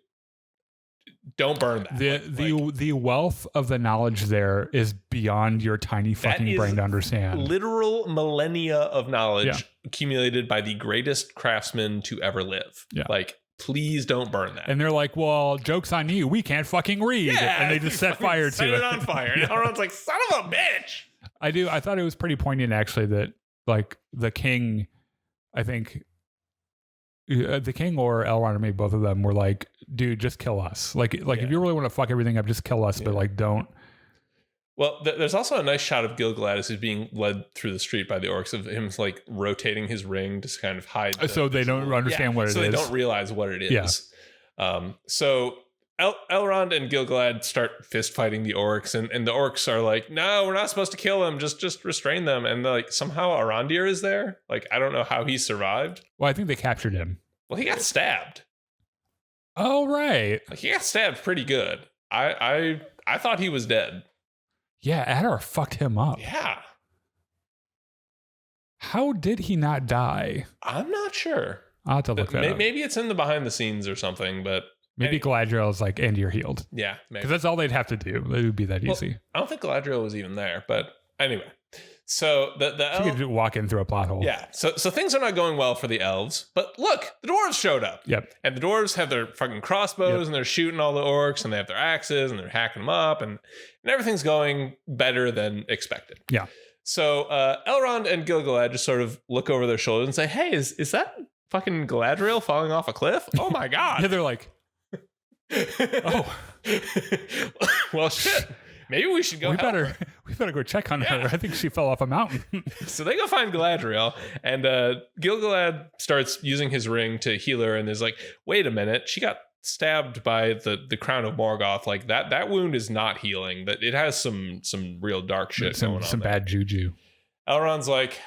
don't burn that. The wealth of the knowledge there is beyond your tiny fucking brain to understand. Literal millennia of knowledge accumulated by the greatest craftsman to ever live. Yeah. Like, please don't burn that. And they're like, well, joke's on you. We can't fucking read. Yeah, and they just set fire to it. Set it on fire. And Elrond's like, son of a bitch. I thought it was pretty poignant, actually, that like the king, I think the king or Elrond, or maybe both of them, were like, dude, just kill us. Like if you really want to fuck everything up, just kill us, but like don't. Well, there's also a nice shot of Gil-galad as he's being led through the street by the orcs, of him like rotating his ring to kind of hide. So they don't understand what it is. So they don't realize what it is. Yeah. So Elrond and Gil-galad start fist fighting the orcs, and the orcs are like, no, we're not supposed to kill them. Just restrain them. And like somehow Arondir is there. Like, I don't know how he survived. Well, I think they captured him. Well, he got stabbed. Oh, right. Like, he got stabbed pretty good. I thought he was dead. Yeah, Adar fucked him up. Yeah. How did he not die? I'm not sure. I'll have to look that up. Maybe it's in the behind the scenes or something, but maybe Galadriel's like, and you're healed. Yeah, because that's all they'd have to do. It would be that easy. I don't think Galadriel was even there, but anyway. So she could walk in through a plot hole. Yeah. So things are not going well for the elves. But look, the dwarves showed up. Yep. And the dwarves have their fucking crossbows and they're shooting all the orcs, and they have their axes and they're hacking them up, and everything's going better than expected. Yeah. So Elrond and Gil-galad just sort of look over their shoulders and say, hey, is that fucking Galadriel falling off a cliff? Oh my God. Yeah, they're like, oh. Well, shit. Maybe we should go. We better go check on her. I think she fell off a mountain. So they go find Galadriel, and Gil-galad starts using his ring to heal her, and is like, wait a minute, she got stabbed by the crown of Morgoth, like that wound is not healing. That it has some real dark shit going on. Some bad juju. Elrond's like,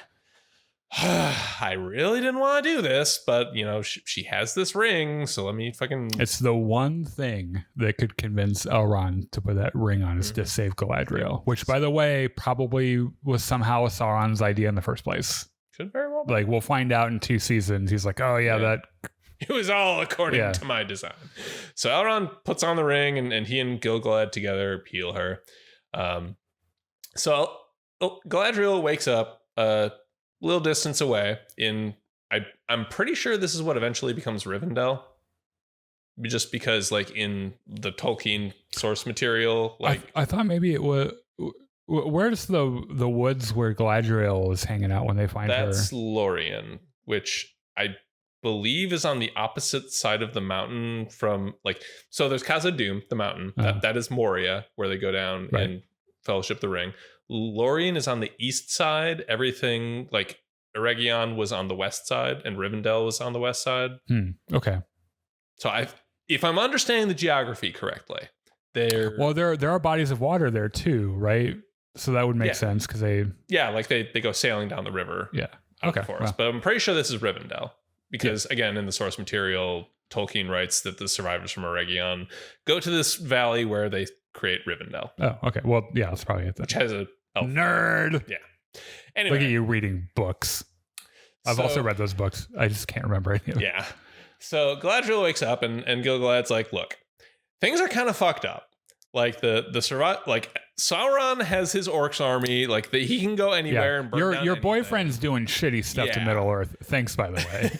I really didn't want to do this, but you know, she has this ring, so let me fucking. It's the one thing that could convince Elrond to put that ring on is to save Galadriel, which, by the way, probably was somehow Sauron's idea in the first place. Could very well be. Like, we'll find out in 2 seasons. He's like, oh yeah, that. It was all according to my design. So Elrond puts on the ring, and he and Gil-galad together heal her. So Galadriel wakes up a little distance away I'm pretty sure this is what eventually becomes Rivendell. Just because, like, in the Tolkien source material, like I thought maybe it was. Where's the woods where Galadriel is hanging out when they find her? That's Lorien, which I believe is on the opposite side of the mountain from, like, so there's Khazad-dûm, the mountain. That is Moria, where they go down and Fellowship the Ring. Lorien is on the east side. Everything, like, Eregion was on the west side and Rivendell was on the west side. Okay. So if I'm understanding the geography correctly, there are bodies of water there too, right? So that would make sense because they go sailing down the river. Yeah. Okay. Forest. But I'm pretty sure this is Rivendell because again, in the source material, Tolkien writes that the survivors from Eregion go to this valley where they create Rivendell. Oh, okay. Well, yeah, that's probably it then. Which has a nerd. Yeah. Anyway, look at you reading books. I've also read those books. I just can't remember any of them. Yeah. So Galadriel wakes up and Gil-galad's like, look, things are kind of fucked up. Like like Sauron has his orcs army, like he can go anywhere and burn down your boyfriend's doing shitty stuff to Middle Earth. Thanks, by the way.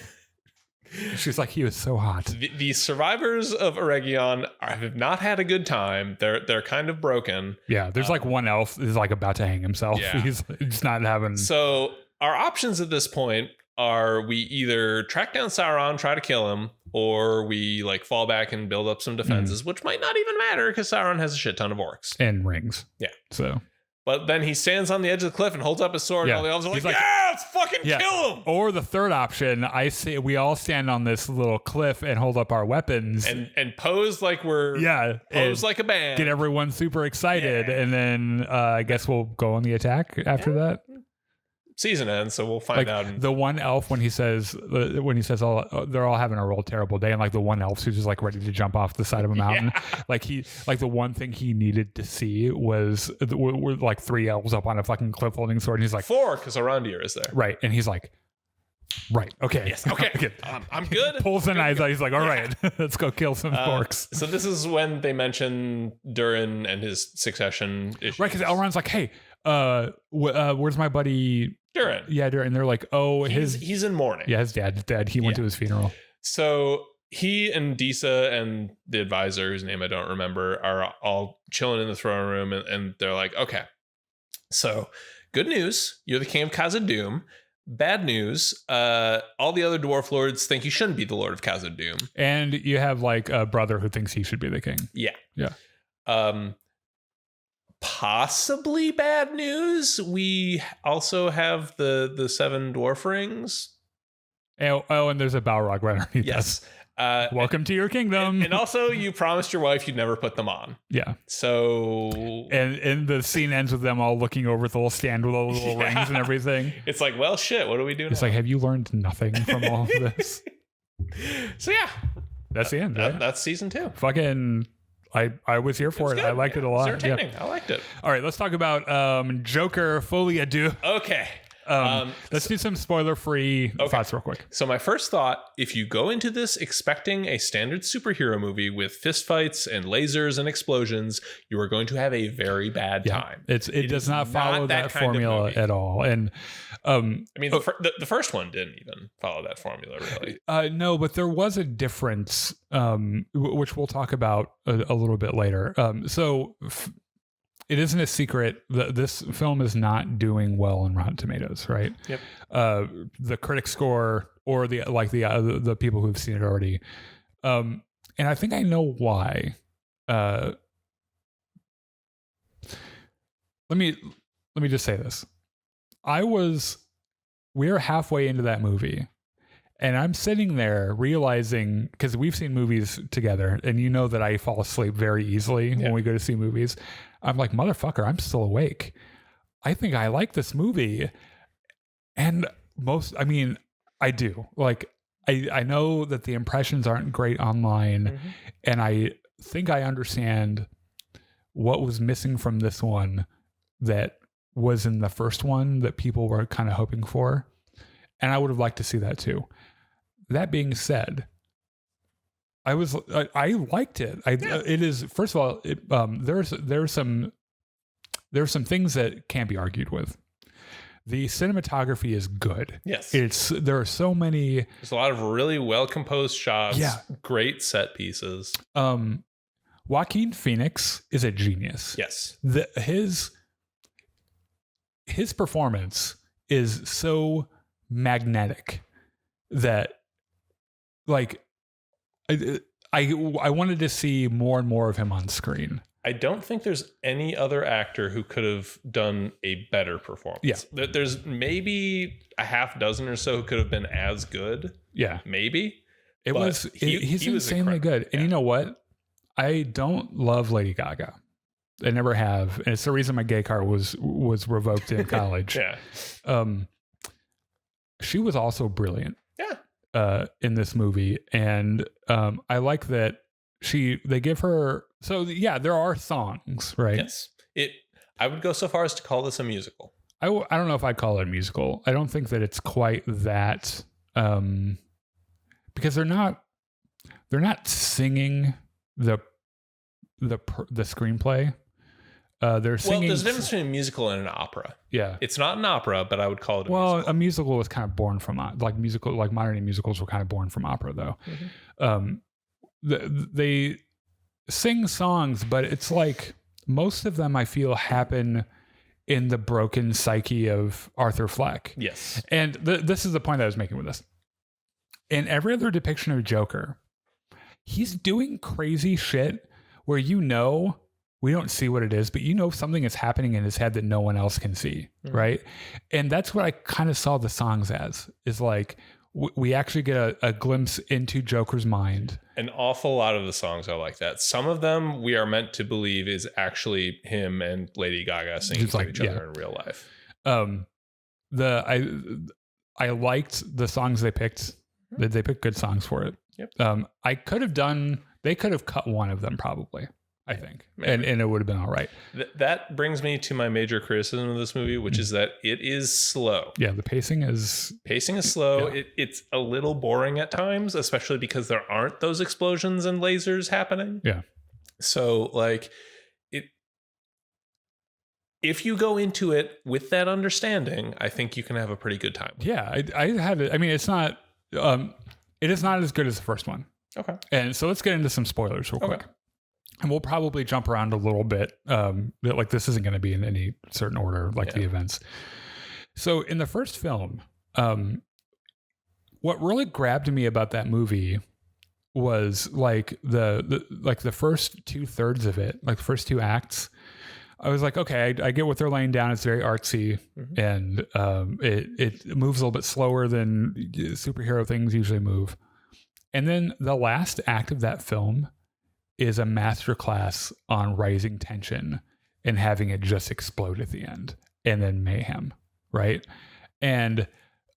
She's like, he was so hot. The survivors of Eregion have not had a good time. They're kind of broken. Yeah, there's like one elf who's like about to hang himself. Yeah. He's not having. So our options at this point are we either track down Sauron, try to kill him, or we like fall back and build up some defenses, which might not even matter because Sauron has a shit ton of orcs and rings. Yeah. So. But then he stands on the edge of the cliff and holds up his sword, and all the elves are like, yeah, let's fucking kill him. Or the third option, I say we all stand on this little cliff and hold up our weapons. And pose like we're... Pose like a band. Get everyone super excited, and then I guess we'll go on the attack after that. Season ends, so we'll find out. The one elf when he says they're all having a real terrible day, and like the one elf who's just like ready to jump off the side of a mountain, like the one thing he needed to see was we're like 3 elves up on a fucking cliff holding sword, and he's like 4 because Arondir is there, right? And he's like, right, okay, yes, okay, I'm good. Pulls the knives out. He's like, all right, let's go kill some orcs. So this is when they mention Durin and his succession issues, right? Because Elrond's like, hey, where's my buddy? Durin. Yeah, Durin. And they're like, oh, he's in mourning. Yeah, his dad's dead. He went to his funeral. So he and Disa and the advisor, whose name I don't remember, are all chilling in the throne room, and they're like, okay, so good news, you're the king of Khazad-dûm. Bad news, all the other dwarf lords think you shouldn't be the lord of Khazad-dûm. And you have like a brother who thinks he should be the king. Yeah. Yeah. Possibly bad news, we also have the 7 dwarf rings. Oh, and there's a Balrog right underneath yes. us. Welcome to your kingdom. And also, you promised your wife you'd never put them on. Yeah. So... And the scene ends with them all looking over the little stand with all the little rings and everything. It's like, well, shit, what do we do now? It's like, have you learned nothing from all of this? So, yeah. That's the end, right? That's season 2. Fucking... I was here for it. I liked it a lot. It's entertaining. I liked it. All right, let's talk about Joker Folie Deux. Okay. Let's do some spoiler-free thoughts real quick. So my first thought, if you go into this expecting a standard superhero movie with fistfights and lasers and explosions, you are going to have a very bad time. It does not follow that formula at all. And I mean, the first one didn't even follow that formula, really. No, but there was a difference, which we'll talk about a little bit later. It isn't a secret that this film is not doing well on Rotten Tomatoes, right? Yep. The critic score or the people who've seen it already, and I think I know why. Let me just say this: we are halfway into that movie, And I'm sitting there realizing, because we've seen movies together, and you know that I fall asleep very easily when we go to see movies. I'm like, motherfucker, I'm still awake. I think I like this movie. And I do. Like, I know that the impressions aren't great online, and I think I understand what was missing from this one that was in the first one that people were kind of hoping for. And I would have liked to see that too. That being said, I liked it. It is, first of all, there's some things that can't be argued with. The cinematography is good. Yes. There are so many. There's a lot of really well composed shots. Yeah. Great set pieces. Joaquin Phoenix is a genius. Yes. His performance is so magnetic that, like, I wanted to see more and more of him on screen. I don't think there's any other actor who could have done a better performance. Yeah. There's maybe a half dozen or so who could have been as good. Yeah. Maybe. He's insanely good. And you know what? I don't love Lady Gaga. I never have. And it's the reason my gay card was revoked in college. Yeah. She was also brilliant. Yeah. In this movie. And I like that they give her, so yeah, there are songs, right? Yes. I would go so far as to call this a musical. I don't know if I'd call it a musical. I don't think that it's quite that, because they're not singing the screenplay. They're singing. Well, there's a difference between a musical and an opera. Yeah, it's not an opera, but I would call it a musical. Well, a musical was kind of born from modern day musicals were kind of born from opera, though. They sing songs, but it's like most of them I feel happen in the broken psyche of Arthur Fleck. Yes, and this is the point that I was making with this. In every other depiction of Joker, he's doing crazy shit where we don't see what it is, but something is happening in his head that no one else can see, right? And that's what I kind of saw the songs as, is like we actually get a glimpse into Joker's mind. An awful lot of the songs are like that. Some of them we are meant to believe is actually him and Lady Gaga singing to each other in real life. I liked the songs they picked. They picked good songs for it. Yep. They could have cut one of them probably, I think. And it would have been all right. That brings me to my major criticism of this movie, which is that it is slow. Yeah, the pacing is slow. Yeah. It's a little boring at times, especially because there aren't those explosions and lasers happening. Yeah. So if you go into it with that understanding, I think you can have a pretty good time. Yeah, I had it. I mean, it's not. It is not as good as the first one. Okay. And so let's get into some spoilers real quick. And we'll probably jump around a little bit. Like this isn't going to be in any certain order, like the events. So in the first film, what really grabbed me about that movie was like the first 2/3 of it, like the first two acts. I was like, okay, I get what they're laying down. It's very artsy, and it moves a little bit slower than superhero things usually move. And then the last act of that film is a masterclass on rising tension and having it just explode at the end, and then mayhem, right? And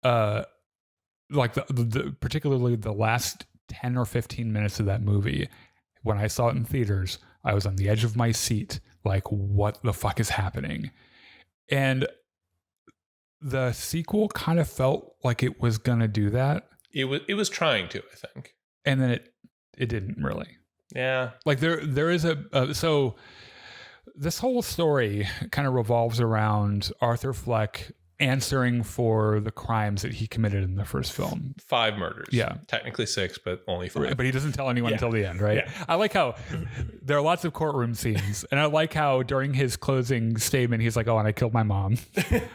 like particularly the last 10 or 15 minutes of that movie, when I saw it in theaters, I was on the edge of my seat. Like, what the fuck is happening? And the sequel kind of felt like it was gonna do that. It was trying to, I think. And then it didn't really. Yeah. Like there is so this whole story kind of revolves around Arthur Fleck answering for the crimes that he committed in the first film. 5 murders. Yeah. Technically 6, but only 5. But he doesn't tell anyone until the end, right? Yeah. I like how there are lots of courtroom scenes. And I like how during his closing statement, he's like, oh, and I killed my mom.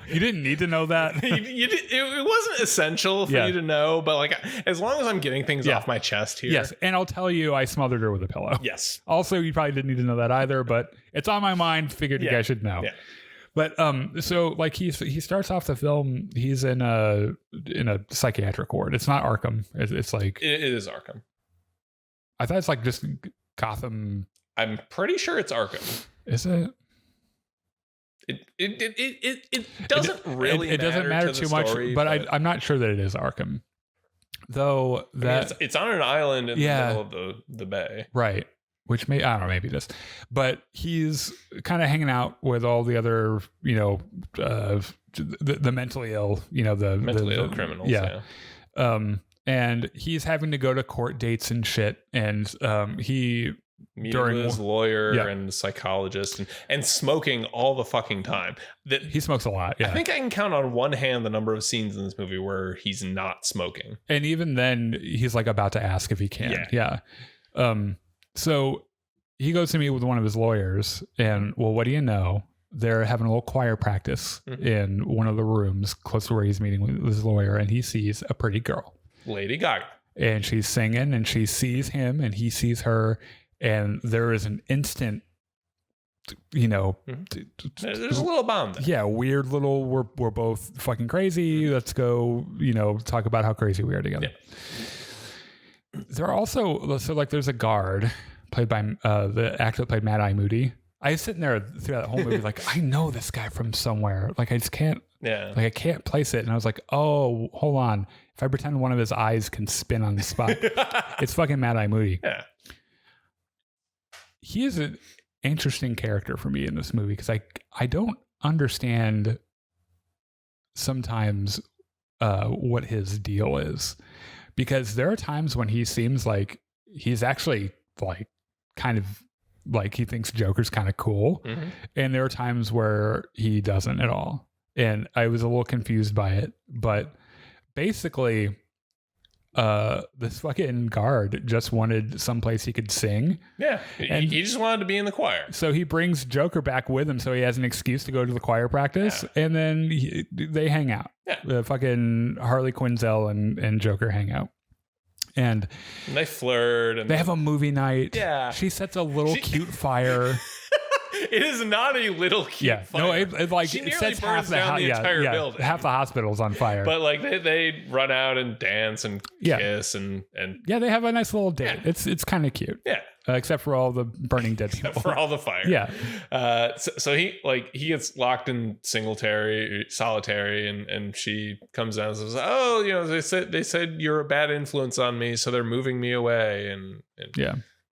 You didn't need to know that. It wasn't essential for you to know, but like, as long as I'm getting things off my chest here. Yes. And I'll tell you, I smothered her with a pillow. Yes. Also, you probably didn't need to know that either, but it's on my mind. Figured you guys should know. Yeah. But so like he starts off the film, he's in a psychiatric ward. It's not Arkham. It's like it is Arkham. I thought it's like just Gotham. I'm pretty sure it's Arkham. Is it? It doesn't really it doesn't matter too much, but I'm not sure that it is Arkham. Though that it's on an island in the middle of the bay. Right. Which I don't know, maybe it is. But he's kind of hanging out with all the other, the mentally ill, the mentally ill criminals. Yeah. And he's having to go to court dates and shit. And he meeting with his lawyer and psychologist and smoking all the fucking time. He smokes a lot. Yeah. I think I can count on one hand the number of scenes in this movie where he's not smoking. And even then he's like about to ask if he can. Yeah. So he goes to meet with one of his lawyers and, well, what do you know? They're having a little choir practice in one of the rooms close to where he's meeting with his lawyer, and he sees a pretty girl. Lady Gaga. And she's singing and she sees him and he sees her, and there is an instant, there's a little bond there. Yeah, weird little, we're both fucking crazy. Let's go, talk about how crazy we are together. Yeah. There are also, so like there's a guard played by the actor that played Mad Eye Moody. I was sitting there throughout that whole movie like, I know this guy from somewhere. Like I just can't, I can't place it. And I was like, oh, hold on. If I pretend one of his eyes can spin on the spot, it's fucking Mad Eye Moody. Yeah. He is an interesting character for me in this movie because I don't understand sometimes what his deal is. Because there are times when he seems like he's actually like kind of like he thinks Joker's kind of cool. Mm-hmm. And there are times where he doesn't at all. And I was a little confused by it. But basically, this fucking guard just wanted someplace he could sing. Yeah. And he just wanted to be in the choir. So he brings Joker back with him so he has an excuse to go to the choir practice. Yeah. And then they hang out. Yeah. The fucking Harley Quinzel and Joker hang out. And they flirt. And they have a movie night. Yeah. She sets a little cute fire. It is not a little cute fire. No, it like she it nearly sets burns down the entire building. Half the hospital's on fire. But like they run out and dance and kiss and they have a nice little date. Yeah. It's kind of cute. Yeah. Except for all the burning dead people. Except for all the fire. Yeah. So he gets locked in solitary, and she comes down and says, "Oh, they said you're a bad influence on me, so they're moving me away." And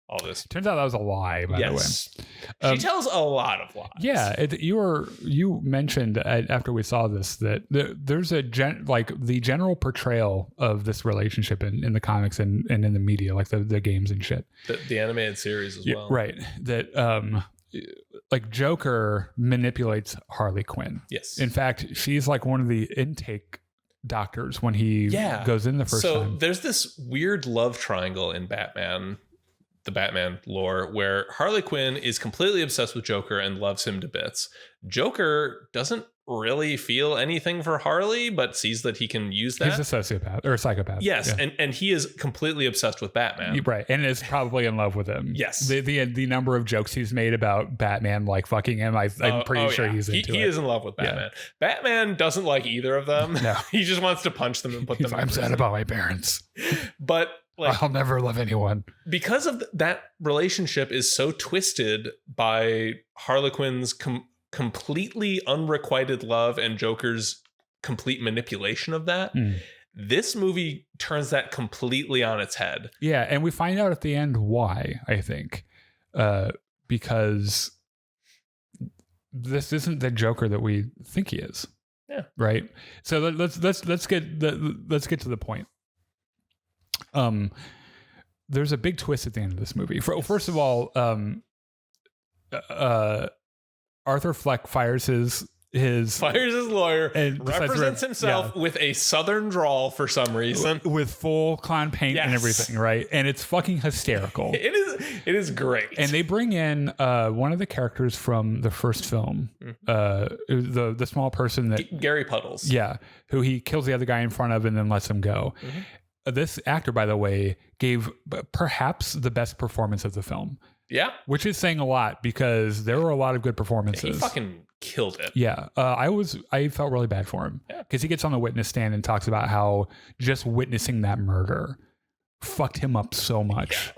all this. Turns out that was a lie, by the way. She tells a lot of lies. Yeah, you mentioned after we saw this that there's the general portrayal of this relationship in the comics and in the media, like the games and shit. The animated series as well. Right. That like Joker manipulates Harley Quinn. Yes. In fact, she's like one of the intake doctors when he goes in the first time. So there's this weird love triangle in the Batman lore where Harley Quinn is completely obsessed with Joker and loves him to bits. Joker doesn't really feel anything for Harley, but sees that he can use that. He's a sociopath or a psychopath. Yes, and he is completely obsessed with Batman. Right, and is probably in love with him. Yes. The number of jokes he's made about Batman like fucking him, I'm pretty sure he's into it. He is in love with Batman. Yeah. Batman doesn't like either of them. No. He just wants to punch them and put them in prison. I'm sad about my parents. But I'll never love anyone. Because of that relationship is so twisted by Harley Quinn's completely unrequited love and Joker's complete manipulation of that. This movie turns that completely on its head. Yeah, and we find out at the end why, I think. Because this isn't the Joker that we think he is. Yeah. Right? So let's get to the point. There's a big twist at the end of this movie. First of all, Arthur Fleck fires his lawyer and represents himself with a southern drawl for some reason, with full clown paint and everything, right? And it's fucking hysterical. It is great. And they bring in one of the characters from the first film, the small person that Gary Puddles, who he kills the other guy in front of and then lets him go. This actor, by the way, gave perhaps the best performance of the film. Yeah. Which is saying a lot because there were a lot of good performances. He fucking killed it. Yeah. I felt really bad for him because he gets on the witness stand and talks about how just witnessing that murder fucked him up so much.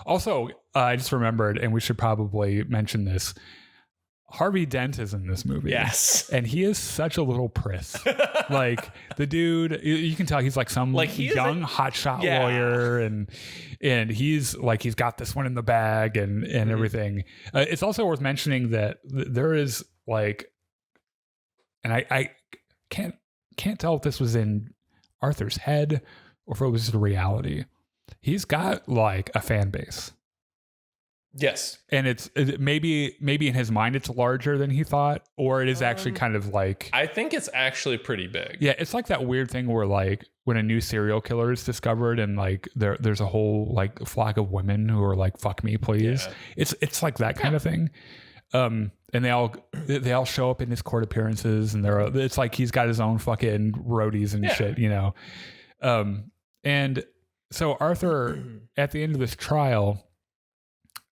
Also, I just remembered, and we should probably mention this, Harvey Dent is in this movie. Yes. And he is such a little priss. Like the dude, you can tell he's like some young hotshot lawyer, and he's like, he's got this one in the bag and everything. It's also worth mentioning that there is like, and I can't tell if this was in Arthur's head or if it was the reality. He's got like a fan base. Yes. And it's maybe in his mind it's larger than he thought, or it is actually kind of like, I think it's actually pretty big. Yeah, it's like that weird thing where like when a new serial killer is discovered and like there's a whole like flock of women who are like, fuck me please. Yeah. It's like that kind of thing. And they all show up in his court appearances, and it's like he's got his own fucking roadies and shit, and so Arthur at the end of this trial,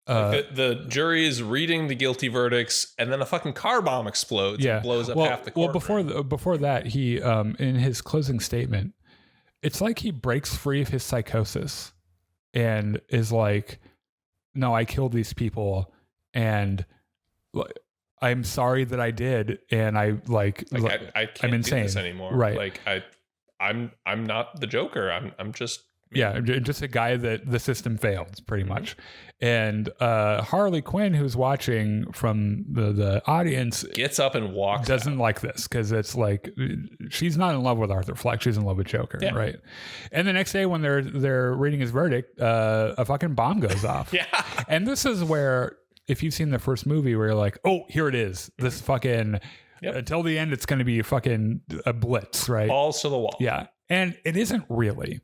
the jury is reading the guilty verdicts, and then a fucking car bomb explodes and blows up half the courtroom. Well, before that, he in his closing statement, it's like he breaks free of his psychosis and is like, "No, I killed these people, and I'm sorry that I did, and I can't I'm insane. Do this anymore. Right? Like I'm not the Joker. I'm just." Yeah, just a guy that the system failed, pretty much. And Harley Quinn, who's watching from the audience, gets up and walks. Doesn't like this because it's like she's not in love with Arthur Fleck; she's in love with Joker, right? And the next day, when they're reading his verdict, a fucking bomb goes off. And this is where, if you've seen the first movie, where you're like, oh, here it is, this fucking. Until the end, it's going to be fucking a blitz, right? Balls to the wall. Yeah, and it isn't really.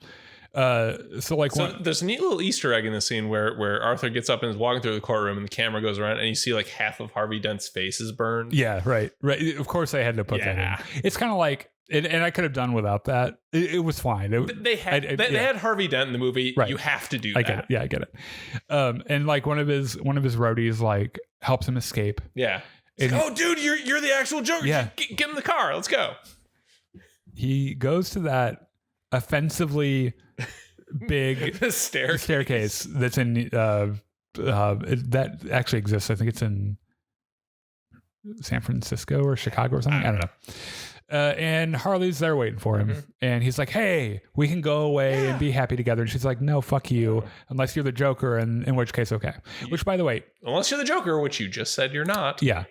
There's a neat little Easter egg in the scene where Arthur gets up and is walking through the courtroom, and the camera goes around, and you see like half of Harvey Dent's face is burned. Yeah, right. Of course, they had to put that in. It's kind of like, and I could have done without that. It was fine. They had Harvey Dent in the movie. Right. You have to do that. I get it. Yeah, I get it. And like one of his roadies like helps him escape. Yeah. Oh, dude, you're the actual Joker. Yeah. Get in the car. Let's go. He goes to that offensively big staircase that's in that actually exists. I think it's in San Francisco or Chicago or something. I don't know. And Harley's there waiting for him, and he's like, "Hey, we can go away and be happy together." And she's like, "No, fuck you, unless you're the Joker, and in which case, okay." Which, by the way, unless you're the Joker, which you just said you're not. Yeah.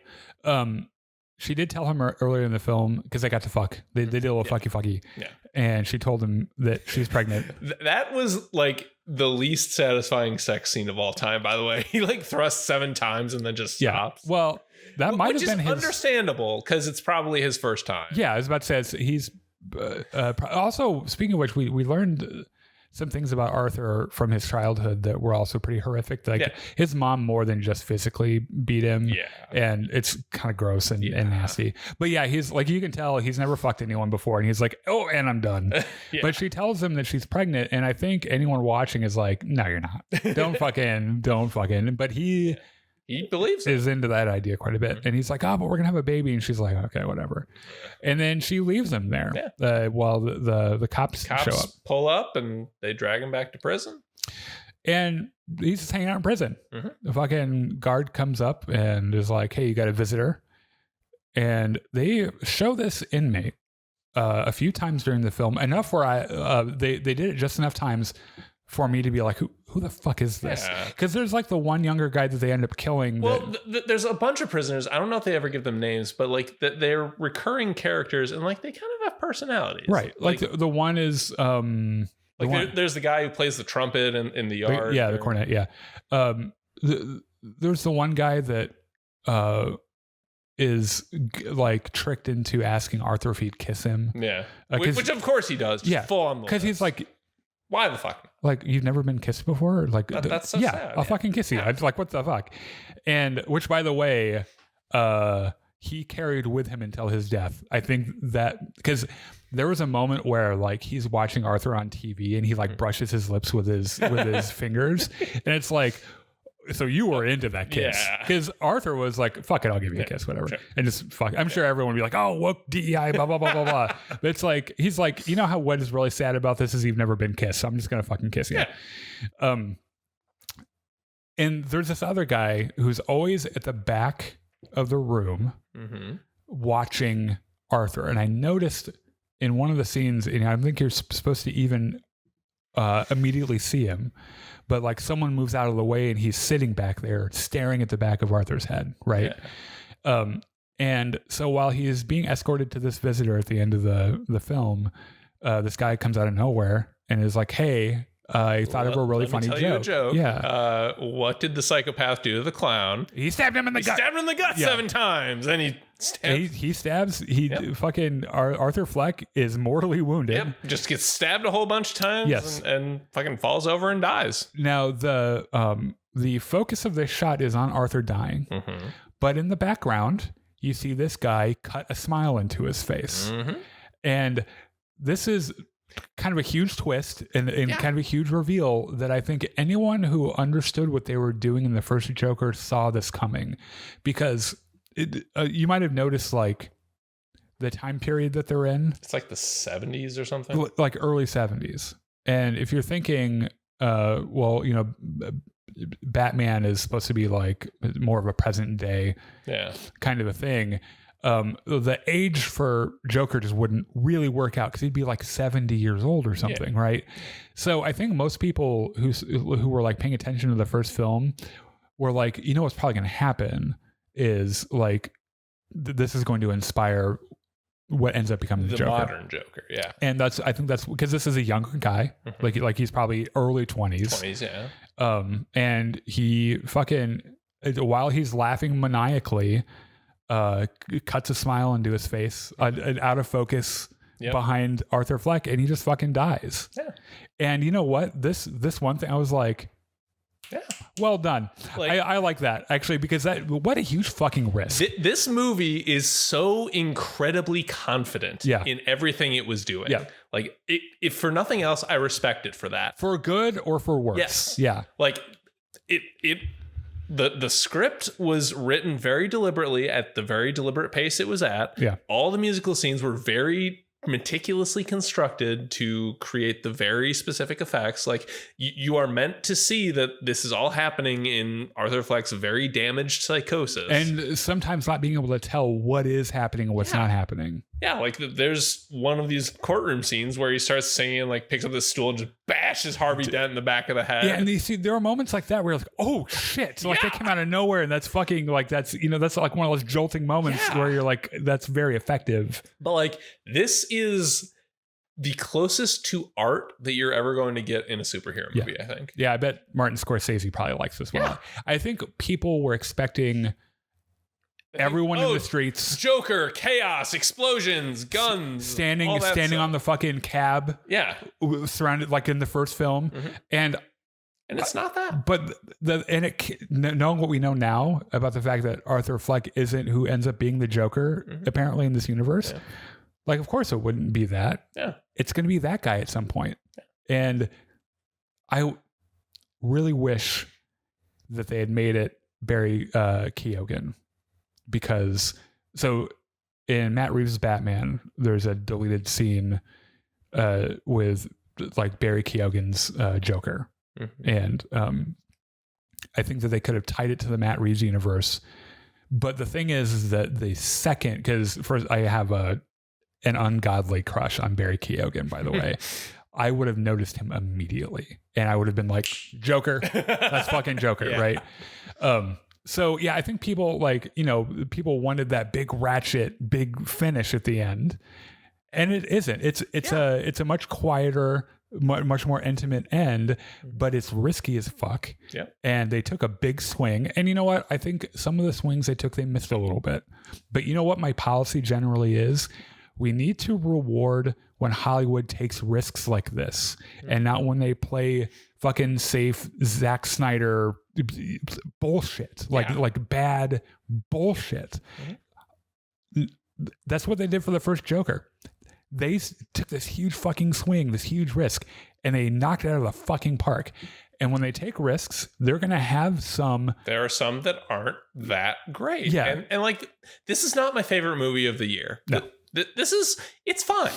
She did tell him earlier in the film, because they got to fuck. They did a little fucky. Yeah. And she told him that she was pregnant. That was like the least satisfying sex scene of all time, by the way. He like thrusts 7 times and then just stops. Well, that might have been his... understandable, because it's probably his first time. Yeah, I was about to say, he's... also, speaking of which, we learned... some things about Arthur from his childhood that were also pretty horrific. Like his mom more than just physically beat him. Yeah. And it's kind of gross and nasty. But yeah, he's like, you can tell he's never fucked anyone before. And he's like, oh, and I'm done. But she tells him that she's pregnant. And I think anyone watching is like, no, you're not. Don't fucking. But he believes is into that idea quite a bit. And he's like, oh, but we're going to have a baby. And she's like, okay, whatever. And then she leaves him there while the cops show up. Pull up and they drag him back to prison. And he's just hanging out in prison. The fucking guard comes up and is like, hey, you got a visitor. And they show this inmate a few times during the film. Enough where they did it just enough times for me to be like, who the fuck is this? Because there's like the one younger guy that they end up killing. Well, there's a bunch of prisoners. I don't know if they ever give them names, but like they're recurring characters, and like they kind of have personalities. Right. Like the one is... there's the guy who plays the trumpet in the yard. The cornet, yeah. There's the one guy that is like tricked into asking Arthur if he'd kiss him. Yeah. Which of course he does. Just full on. Because he's like... Why the fuck? Like, you've never been kissed before? Like, that's so sad. I'll fucking kiss you. I'd like, what the fuck? And which, by the way, he carried with him until his death. I think that because there was a moment where like he's watching Arthur on TV and he like brushes his lips with his fingers, and it's like, So you were into that kiss. Because Arthur was like, fuck it, I'll give you a kiss, whatever. Sure. And just fuck. I'm sure everyone would be like, oh, woke DEI, blah, blah, blah, blah, blah. But it's like, he's like, you know how what is really sad about this is you've never been kissed. So I'm just going to fucking kiss you. Yeah. And there's this other guy who's always at the back of the room watching Arthur. And I noticed in one of the scenes, and I think you're supposed to even immediately see him, but like someone moves out of the way and he's sitting back there staring at the back of Arthur's head, right? Yeah. And so while he is being escorted to this visitor at the end of the film, this guy comes out of nowhere and is like, hey, I thought of a really funny joke. You a joke. Yeah. What did the psychopath do to the clown? He stabbed him in the gut. Stabbed him in the gut 7 times, and he stabs. Fucking Arthur Fleck is mortally wounded. Yep. Just gets stabbed a whole bunch of times. And fucking falls over and dies. Now the focus of this shot is on Arthur dying, but in the background you see this guy cut a smile into his face, and this is kind of a huge twist and kind of a huge reveal that I think anyone who understood what they were doing in the first Joker saw this coming, because you might have noticed like the time period that they're in. It's like the 70s or something, like early 70s. And if you're thinking, well, you know, Batman is supposed to be like more of a present day kind of a thing. The age for Joker just wouldn't really work out because he'd be like 70 years old or something, right? So I think most people who were like paying attention to the first film were like, you know what's probably going to happen is like this is going to inspire what ends up becoming the Joker. Modern Joker, yeah. And I think that's because this is a younger guy, like he's probably early 20s. And he fucking, while he's laughing maniacally, cuts a smile into his face, out of focus behind Arthur Fleck, and he just fucking dies. Yeah. And you know what? This one thing, I was like, well done. Like, I like that actually, because what a huge fucking risk. This movie is so incredibly confident in everything it was doing. Yeah. Like if for nothing else, I respect it for that. For good or for worse. Yes. Yeah. Like The script was written very deliberately at the very deliberate pace it was at. Yeah. All the musical scenes were very meticulously constructed to create the very specific effects. Like you are meant to see that this is all happening in Arthur Fleck's very damaged psychosis. And sometimes not being able to tell what is happening and what's not happening. Yeah, like there's one of these courtroom scenes where he starts singing, like picks up this stool and just bashes Harvey Dent in the back of the head. Yeah, and you see there are moments like that where you're like, oh shit. Like that came out of nowhere, and that's fucking like that's like one of those jolting moments where you're like, that's very effective. But like this is the closest to art that you're ever going to get in a superhero movie, I think. Yeah, I bet Martin Scorsese probably likes this one. I think people were expecting everyone in the streets, Joker, chaos, explosions, guns, standing on the fucking cab, surrounded like in the first film, and it's not that. But knowing what we know now about the fact that Arthur Fleck isn't who ends up being the Joker apparently in this universe, like of course it wouldn't be that. Yeah, it's going to be that guy at some point, and I really wish that they had made it Barry Keoghan. Because so in Matt Reeves' Batman, there's a deleted scene with like Barry Keoghan's Joker. And I think that they could have tied it to the Matt Reeves universe. But the thing is that the second, because first I have an ungodly crush on Barry Keoghan, by the way. I would have noticed him immediately. And I would have been like, Joker, that's fucking Joker, right? So yeah, I think people people wanted that big ratchet, big finish at the end, and it isn't. It's a much quieter, much more intimate end, but it's risky as fuck. Yeah. And they took a big swing, and you know what? I think some of the swings they missed a little bit. But you know what my policy generally is? We need to reward when Hollywood takes risks like this, and not when they play fucking safe Zack Snyder bullshit, like bad bullshit. That's what they did for the first Joker. They took this huge fucking swing, this huge risk, and they knocked it out of the fucking park. And when they take risks, they're going to have some. There are some that aren't that great. Yeah. And like, this is not my favorite movie of the year. No. It's fine.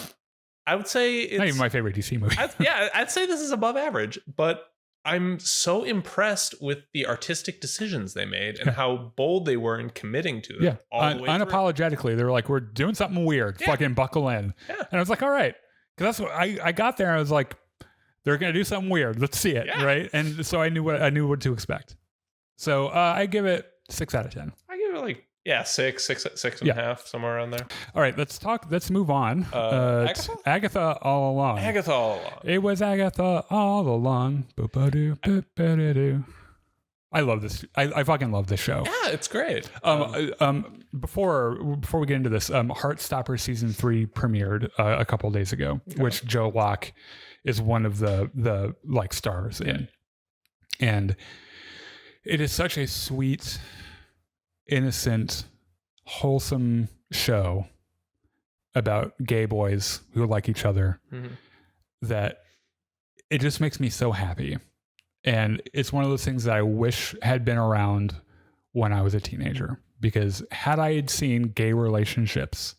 I would say it's not even my favorite DC movie. I'd say this is above average, but I'm so impressed with the artistic decisions they made and how bold they were in committing to them. Yeah. Unapologetically. They were like, we're doing something weird. Yeah. Fucking buckle in. Yeah. And I was like, all right. Because that's what I got there. And I was like, they're going to do something weird. Let's see it. Yeah. Right. And so I knew what to expect. So I give it 6 out of 10. I give it like, six and a half, somewhere around there. All right, let's move on. Agatha? Agatha All Along. Agatha All Along. It was Agatha All Along. I love this. I fucking love this show. Yeah, it's great. Before we get into this, Heartstopper season 3 premiered a couple of days ago, which Joe Locke is one of the like stars in, and it is such a sweet, innocent, wholesome show about gay boys who like each other that it just makes me so happy. And it's one of those things that I wish had been around when I was a teenager, because had I had seen gay relationships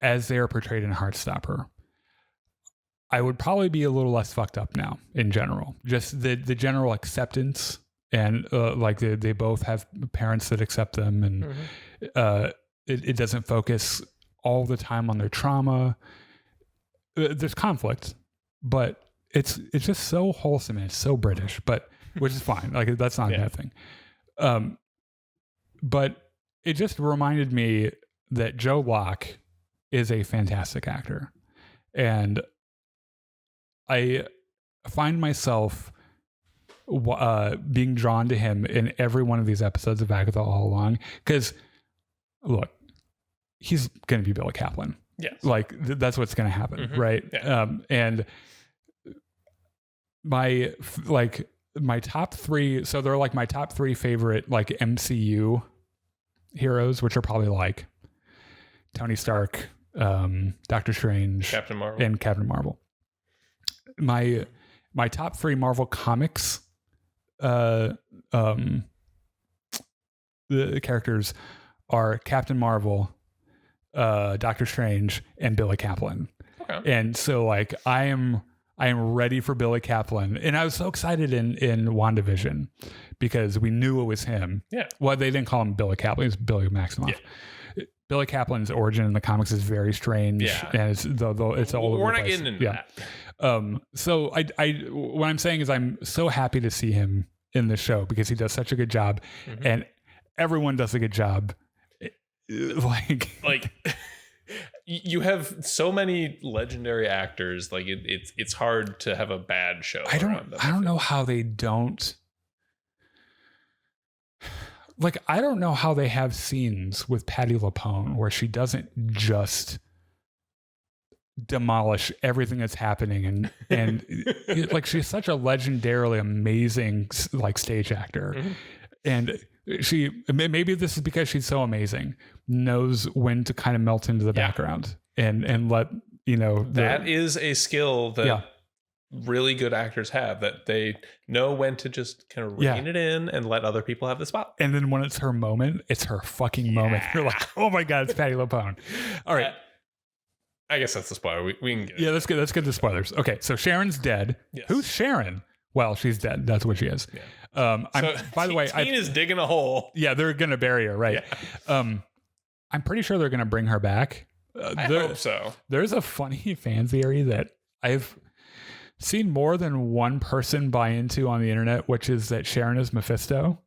as they are portrayed in Heartstopper, I would probably be a little less fucked up now in general. Just the general acceptance. And like they both have parents that accept them, and it doesn't focus all the time on their trauma. There's conflict, but it's just so wholesome and it's so British, but which is fine. Like that's not a bad thing. But it just reminded me that Joe Locke is a fantastic actor, and I find myself being drawn to him in every one of these episodes of Agatha All Along, because look, he's going to be Billy Kaplan. Yes. Like that's what's going to happen. Right. Yeah. And my top 3, so they're like my top 3 favorite like MCU heroes, which are probably like Tony Stark, Doctor Strange, Captain Marvel, and Captain Marvel. My top 3 Marvel comics the characters are Captain Marvel, Doctor Strange, and Billy Kaplan. Okay. And so like I am ready for Billy Kaplan, and I was so excited in WandaVision because we knew it was him. Yeah. Well, they didn't call him Billy Kaplan; it was Billy Maximoff. Yeah. Billy Kaplan's origin in the comics is very strange, and it's all over. We're the not place. getting into that. So I what I'm saying is I'm so happy to see him in the show because he does such a good job, and everyone does a good job. Like you have so many legendary actors. Like it's hard to have a bad show. I don't know how they don't. Like, I don't know how they have scenes with Patti LuPone where she doesn't just demolish everything that's happening, and like she's such a legendarily amazing like stage actor, and she maybe this is because she's so amazing, knows when to kind of melt into the background and let that is a skill that really good actors have, that they know when to just kind of rein it in and let other people have the spot. And then when it's her moment, it's her fucking moment. You're like, oh my God, it's Patti LuPone. All right. I guess that's the spoiler. We can get it. Yeah, let's get to spoilers. Okay, so Sharon's dead. Yes. Who's Sharon? Well, she's dead. That's what she is. Yeah. By the way, Teen is digging a hole. Yeah, they're gonna bury her, right? Yeah. I'm pretty sure they're gonna bring her back. I hope so. There's a funny fan theory that I've seen more than one person buy into on the internet, which is that Sharon is Mephisto.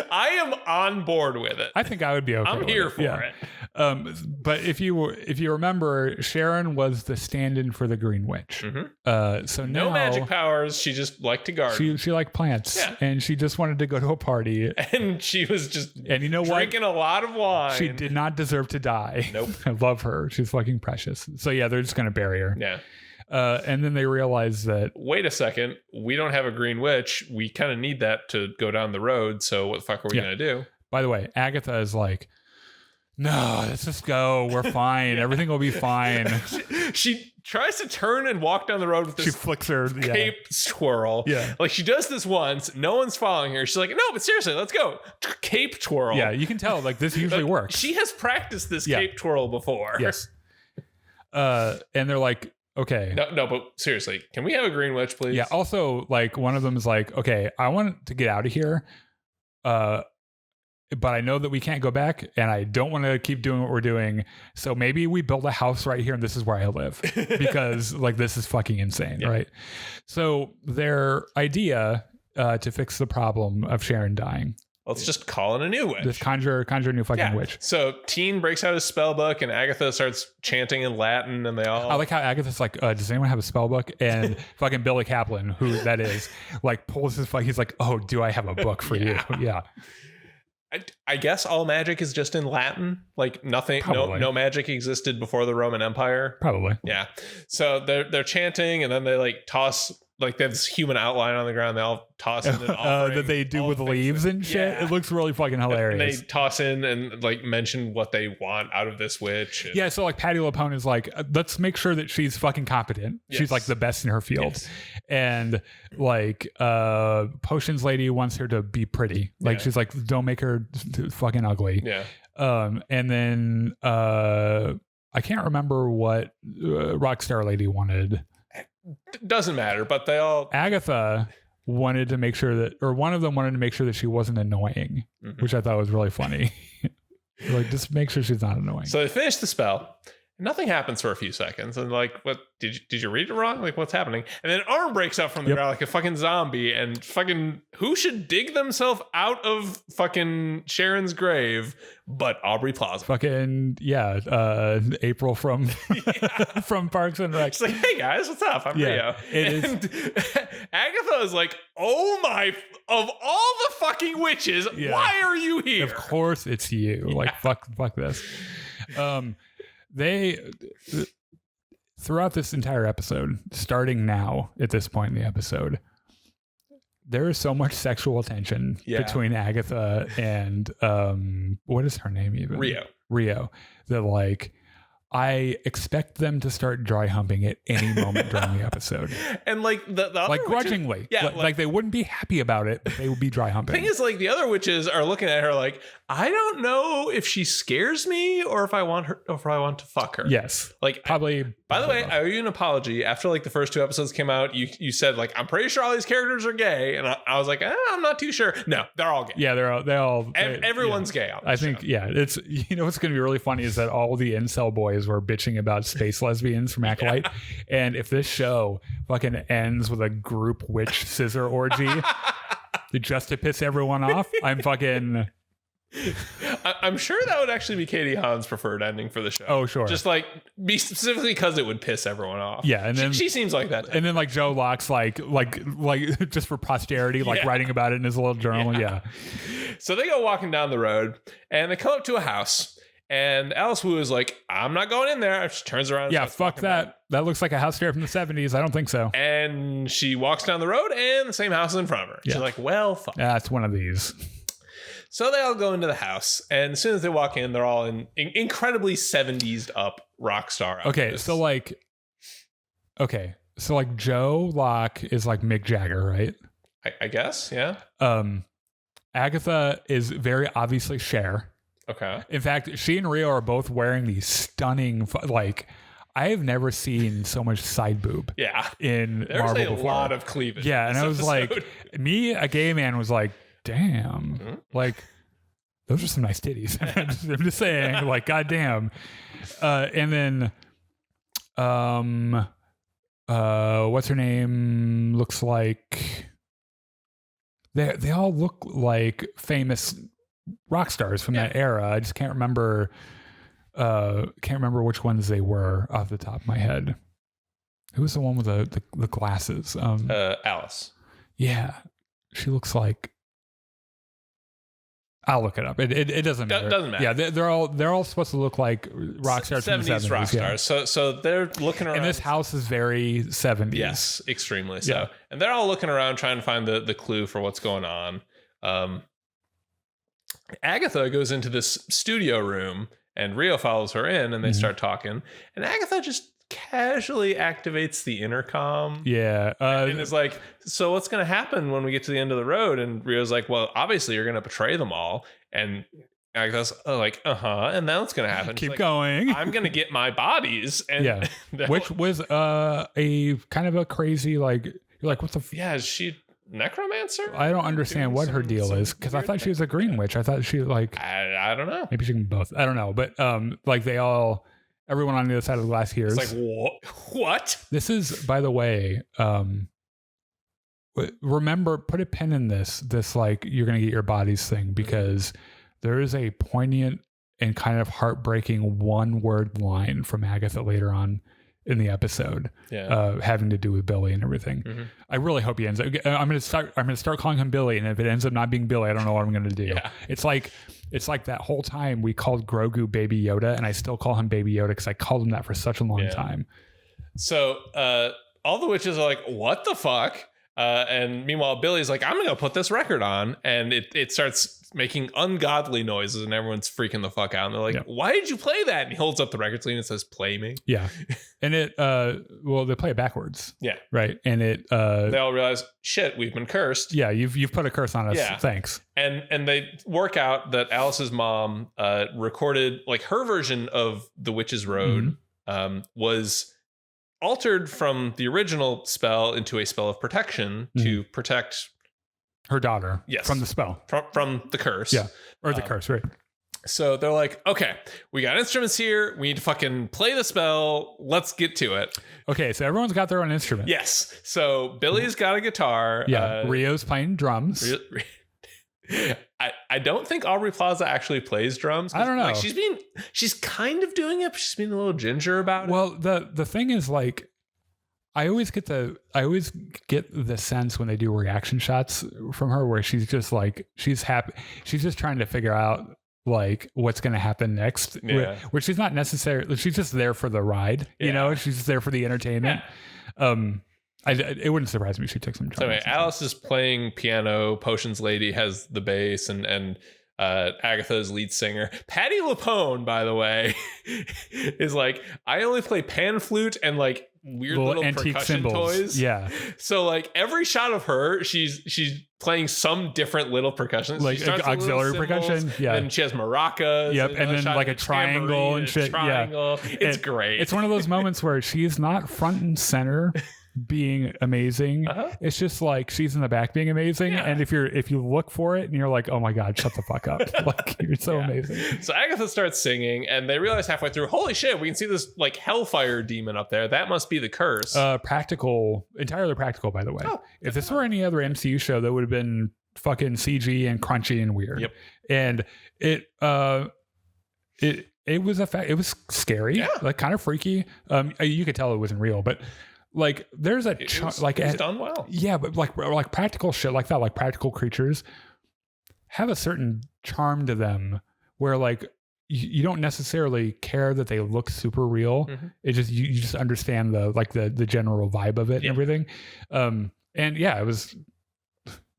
I am on board with it. I think I would be okay. I'm here for it. But if you remember, Sharon was the stand-in for the Green Witch. So now, no magic powers. She just liked to garden. She liked plants, and she just wanted to go to a party. And she was just drinking a lot of wine. She did not deserve to die. Nope. I love her. She's fucking precious. So yeah, they're just gonna bury her. Yeah. And then they realize that, wait a second, we don't have a Green Witch. We kind of need that to go down the road. So what the fuck are we going to do? By the way, Agatha is like, no, let's just go. We're fine. Everything will be fine. She tries to turn and walk down the road with this She flicks her cape twirl. Yeah. Like she does this once. No one's following her. She's like, no, but seriously, let's go. Cape twirl. Yeah, you can tell like this usually works. She has practiced this cape twirl before. Yes. And they're like, okay. No, but seriously, can we have a green witch, please? Yeah. Also, like one of them is like, okay, I want to get out of here. But I know that we can't go back and I don't want to keep doing what we're doing. So maybe we build a house right here and this is where I live because like this is fucking insane. Yeah. Right. So their idea to fix the problem of Sharon dying. Let's just call in a new witch. Just conjure a new fucking witch. So Teen breaks out his spell book and Agatha starts chanting in Latin and they all... I like how Agatha's like, does anyone have a spell book? And fucking Billy Kaplan, who that is, like pulls his... He's like, oh, do I have a book for you? Yeah. I guess all magic is just in Latin. Like nothing, no magic existed before the Roman Empire. Probably. Yeah. So they're chanting and then they like toss... Like they have this human outline on the ground. They all toss in an offering. That they do with leaves and shit. Yeah. It looks really fucking hilarious. And they toss in and like mention what they want out of this witch. And yeah. So like Patti LuPone is like, let's make sure that she's fucking competent. Yes. She's like the best in her field. Yes. And like Potions Lady wants her to be pretty. Like she's like, don't make her fucking ugly. Yeah. And then I can't remember what Rockstar Lady wanted. Doesn't matter, but they all... Agatha wanted to make sure that, or one of them wanted to make sure that she wasn't annoying, which I thought was really funny. Like, just make sure she's not annoying. So they finish the spell. Nothing happens for a few seconds. And like, what, did you read it wrong? Like, what's happening? And then an arm breaks out from the ground like a fucking zombie. And fucking, who should dig themselves out of fucking Sharon's grave but Aubrey Plaza? Fucking, April from from Parks and Rec. She's like, hey guys, what's up? I'm Rio. And Agatha is like, oh my, of all the fucking witches, why are you here? Of course it's you. Like, fuck this. They throughout this entire episode, starting now at this point in the episode, there is so much sexual tension between Agatha and what is her name even? Rio. That like I expect them to start dry humping at any moment during the episode. And like the other like grudgingly. Witches, yeah, like they wouldn't be happy about it, but they would be dry humping. The thing is, like the other witches are looking at her like, I don't know if she scares me or if I want her or if I want to fuck her. Yes. Like probably. By the way, I owe you an apology. After like the first 2 episodes came out, you said like, I'm pretty sure all these characters are gay. And I was like, I'm not too sure. No, they're all gay. Yeah, everyone's gay. I think, it's, what's going to be really funny is that all the incel boys were bitching about space lesbians from Acolyte. And if this show fucking ends with a group witch scissor orgy just to piss everyone off, I'm fucking... I'm sure that would actually be Katie Hahn's preferred ending for the show. Oh, sure. Just like be specifically because it would piss everyone off. Yeah, and then she seems like that. And then like Joe Locke's like just for posterity, like writing about it in his little journal. Yeah. So they go walking down the road and they come up to a house. And Alice Wu is like, I'm not going in there. She turns around. Yeah, fuck that. Back. That looks like a house there from the 70s. I don't think so. And she walks down the road and the same house is in front of her. Yeah. She's like, well, fuck. That's one of these. So they all go into the house. And as soon as they walk in, they're all in incredibly 70s up rock star outfits. So like Joe Locke is like Mick Jagger, right? I guess, yeah. Agatha is very obviously Cher. Okay. In fact, she and Rio are both wearing these stunning, like, I have never seen so much side boob. Yeah. In Marvel before. There's a lot of cleavage. Yeah, and I was like, me, a gay man, was like, damn, like, those are some nice titties. I'm just saying, like, goddamn. And then, what's her name? Looks like they all look like famous rock stars from that era. I just can't remember which ones they were off the top of my head. Who was the one with the glasses? Alice. Yeah, she looks like. I'll look it up. It doesn't matter. Doesn't matter. Yeah, they're all supposed to look like rock stars from the 70s. Rock stars. So they're looking around. And this house is very 70s. Yes, extremely so. Yeah. And they're all looking around trying to find the clue for what's going on. Agatha goes into this studio room and Rio follows her in, and they start talking, and Agatha just casually activates the intercom. Yeah. And it's like, so what's going to happen when we get to the end of the road? And Rio's like, well, obviously you're going to betray them all. And Agatha's like, and then what's going to happen? Keep like, going. I'm going to get my bodies. And which was a kind of a crazy, like, you're like, what the? Yeah, is she necromancer? I don't understand what her deal is, because I thought she was a green witch. I thought she like, I don't know. Maybe she can be both. I don't know. But like everyone on the other side of the glass hears. It's like, what? This is, by the way, remember, put a pin in this like, you're going to get your bodies thing, because there is a poignant and kind of heartbreaking one-word line from Agatha later on in the episode, having to do with Billy and everything. I really hope he ends up. I'm going to start calling him Billy, and if it ends up not being Billy, I don't know what I'm going to do. Yeah. It's like that whole time we called Grogu Baby Yoda, and I still call him Baby Yoda because I called him that for such a long time. So all the witches are like, what the fuck? And meanwhile, Billy's like, I'm going to put this record on. And it starts making ungodly noises, and everyone's freaking the fuck out. And they're like, why did you play that? And he holds up the record sleeve and it says, play me. Yeah. And they play it backwards. Yeah. Right. And they all realize, shit, we've been cursed. Yeah. You've put a curse on us. Yeah. Thanks. And they work out that Alice's mom recorded, like, her version of The Witch's Road was altered from the original spell into a spell of protection to protect her daughter from the spell, from the curse. Yeah. Or the curse, right. So they're like, okay, we got instruments here. We need to fucking play the spell. Let's get to it. Okay, so everyone's got their own instrument. Yes. So Billy's got a guitar. Yeah. Rio's playing drums. I don't think Aubrey Plaza actually plays drums. I don't know. Like, she's kind of doing it, but she's being a little ginger about it. Well, the thing is, like, I always get the sense when they do reaction shots from her where she's just like, she's happy. She's just trying to figure out, like, what's going to happen next. Yeah. Where she's not necessarily, she's just there for the ride. You know, she's just there for the entertainment. Yeah. It wouldn't surprise me if she took some time. So Alice is playing piano. Potions Lady has the bass, and Agatha's lead singer. Patti LuPone, by the way, is like, I only play pan flute and like weird little antique percussion cymbals. Toys. Yeah. So like every shot of her, she's playing some different little percussion, like auxiliary percussion. Yeah. And she has maracas. Yep. And then like a triangle and shit. Triangle. Yeah. It's great. It's one of those moments where she's not front and center being amazing. It's just like she's in the back being amazing. And if you look for it and you're like, oh my God, shut the fuck up. Like, you're so amazing. So Agatha starts singing, and they realize halfway through, holy shit, we can see this like hellfire demon up there. That must be the curse. Entirely practical, by the way. If this were any other MCU show, that would have been fucking CG and crunchy and weird. Yep. And it was it was scary, like kind of freaky. You could tell it wasn't real, but like there's it's done well. Yeah, but like practical shit like that, like practical creatures have a certain charm to them where like you don't necessarily care that they look super real. It just you just understand the general vibe of it and everything. And yeah, it was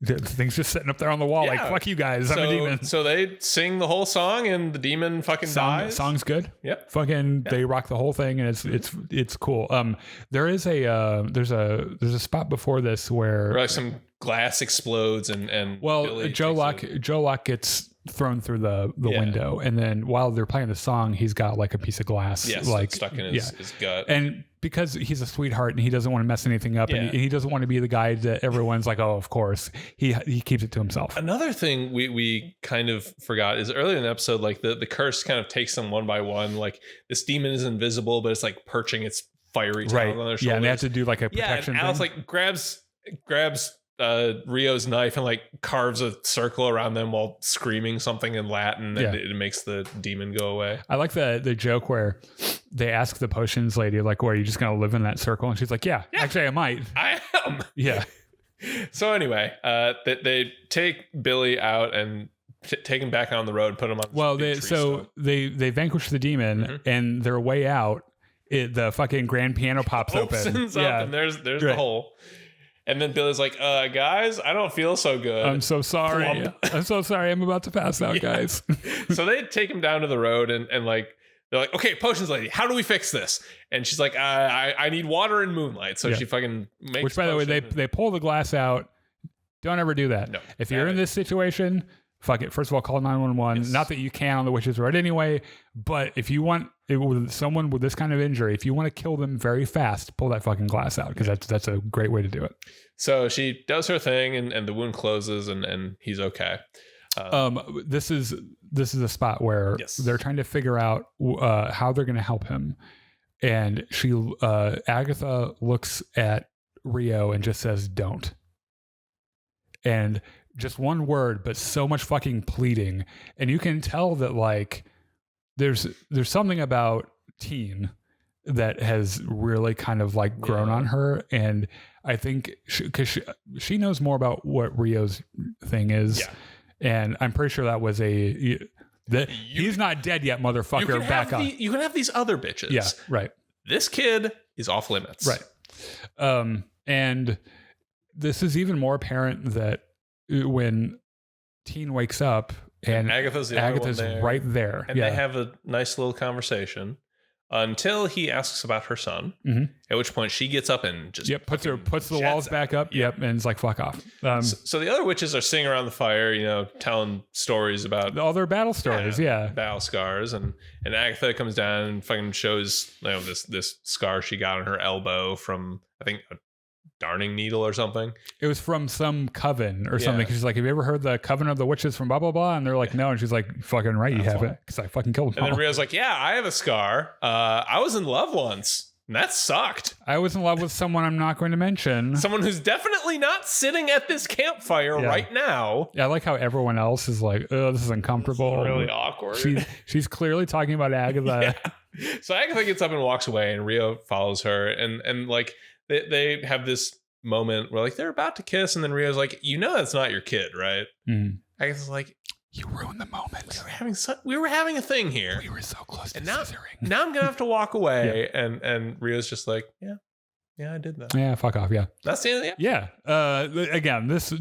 the thing's just sitting up there on the wall like, fuck you guys, I'm a demon. So they sing the whole song and the demon fucking dies. Song's good. Yep. Fucking they rock the whole thing, and it's cool. There is there's a spot before this where like some glass explodes and Joe Locke gets thrown through the window, and then while they're playing the song, he's got like a piece of glass like stuck in his gut. And because he's a sweetheart and he doesn't want to mess anything up, and he doesn't want to be the guy that everyone's like, oh, of course, he keeps it to himself. Another thing we kind of forgot is earlier in the episode, like the curse kind of takes them one by one. Like this demon is invisible, but it's like perching its fiery talons on their shoulders. Yeah, and they have to do like a protection and Alice like grabs Rio's knife and like carves a circle around them while screaming something in Latin, and it makes the demon go away. I like the joke where they ask the potions lady, like, "Well, are you just gonna live in that circle?" And she's like, "Yeah, actually, I might." I am. Yeah. So anyway, they take Billy out and take him back on the road, put him on. They vanquish the demon, and their way out, the fucking grand piano pops open. Up, and there's the hole. And then Billy's like, guys, I don't feel so good. I'm so sorry. I'm so sorry. I'm about to pass out, guys. So they take him down to the road and like, they're like, okay, potions lady, how do we fix this? And she's like, I need water and moonlight. So she fucking makes. Which, by the way, they pull the glass out. Don't ever do that. No. If you're in this situation, fuck it. First of all, call 911. Yes. Not that you can on the Witch's Road anyway, but if you want with someone with this kind of injury, if you want to kill them very fast, pull that fucking glass out, because that's a great way to do it. So she does her thing, and the wound closes, and he's okay. This is a spot where they're trying to figure out how they're going to help him, and Agatha looks at Rio and just says, "Don't." And just one word, but so much fucking pleading. And you can tell that like there's something about teen that has really kind of like grown on her. And I think because she knows more about what Rio's thing is. Yeah. And I'm pretty sure that was he's not dead yet, motherfucker. Back up. You can have these other bitches. Yeah, right. This kid is off limits. Right. And this is even more apparent that when teen wakes up and Agatha's right there. And they have a nice little conversation until he asks about her son, at which point she gets up and just puts the walls back up. And it's like, fuck off. So the other witches are sitting around the fire, telling stories about all their battle stories. Battle scars. And Agatha comes down and fucking shows this scar she got on her elbow from, I think, a darning needle or something. It was from some coven or something. She's like, have you ever heard the coven of the witches from blah blah blah? And they're like, no. And she's like, fucking right, you haven't, because I fucking killed them. And then Rio's like, yeah, I have a scar. I was in love once, and that sucked. I was in love with someone I'm not going to mention. Someone who's definitely not sitting at this campfire right now. Yeah, I like how everyone else is like, oh, this is uncomfortable. This is really awkward. She's clearly talking about Agatha. So Agatha gets up and walks away, and Rio follows her, and like they have this moment where like they're about to kiss, and then Rio's like, that's not your kid, right? Agatha's like, you ruined the moment. We were having a thing here. We were so close to scissoring. Now I'm gonna have to walk away. And Rio's just like, yeah, I did that. Yeah, fuck off. Yeah, that's the end. Yeah. Again, this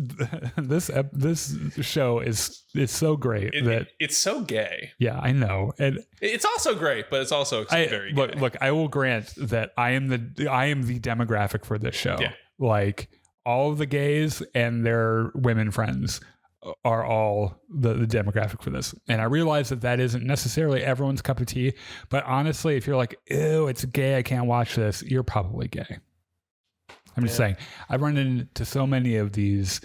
show is so great that it's so gay. Yeah, I know, and it's also great, but it's also very gay. Look, I will grant that I am the demographic for this show. Yeah. Like all of the gays and their women friends are all the demographic for this. And I realize that isn't necessarily everyone's cup of tea, but honestly, if you're like, ew, it's gay, I can't watch this, you're probably gay. I'm just saying, I've run into so many of these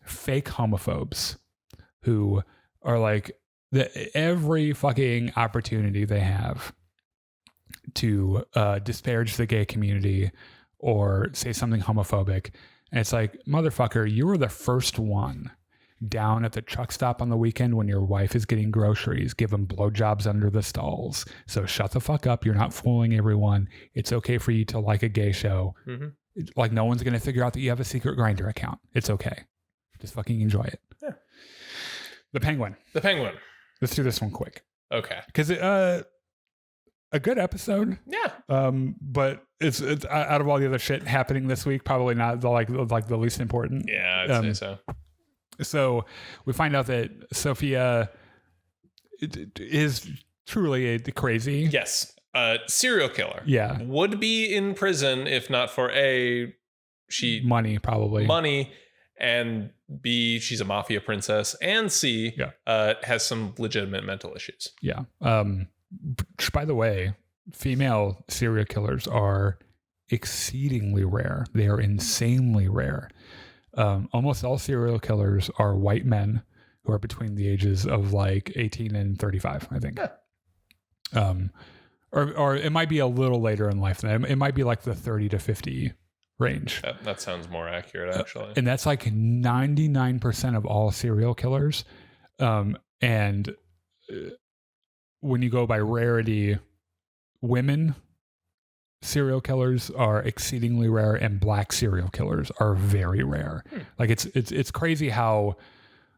fake homophobes who are like, every fucking opportunity they have to disparage the gay community or say something homophobic. And it's like, motherfucker, you were the first one down at the truck stop on the weekend when your wife is getting groceries, giving blowjobs under the stalls. So shut the fuck up. You're not fooling everyone. It's okay for you to like a gay show. Like no one's going to figure out that you have a secret Grindr account. It's okay. Just fucking enjoy it. Yeah. The Penguin. Let's do this one quick. Okay. Because a good episode. Yeah. But it's out of all the other shit happening this week, probably not the least important. Yeah, I'd say so. So we find out that Sophia is truly a crazy. Yes. Serial killer. Yeah. Would be in prison if not for money, probably. Money, and B, she's a mafia princess, and C, has some legitimate mental issues. Yeah. By the way, female serial killers are exceedingly rare. They are insanely rare. Almost all serial killers are white men who are between the ages of like 18 and 35, I think. Yeah. Or it might be a little later in life than that. It might be like the 30 to 50 range. That sounds more accurate, actually. And that's like 99% of all serial killers. And when you go by rarity, women serial killers are exceedingly rare, and black serial killers are very rare. Like it's crazy how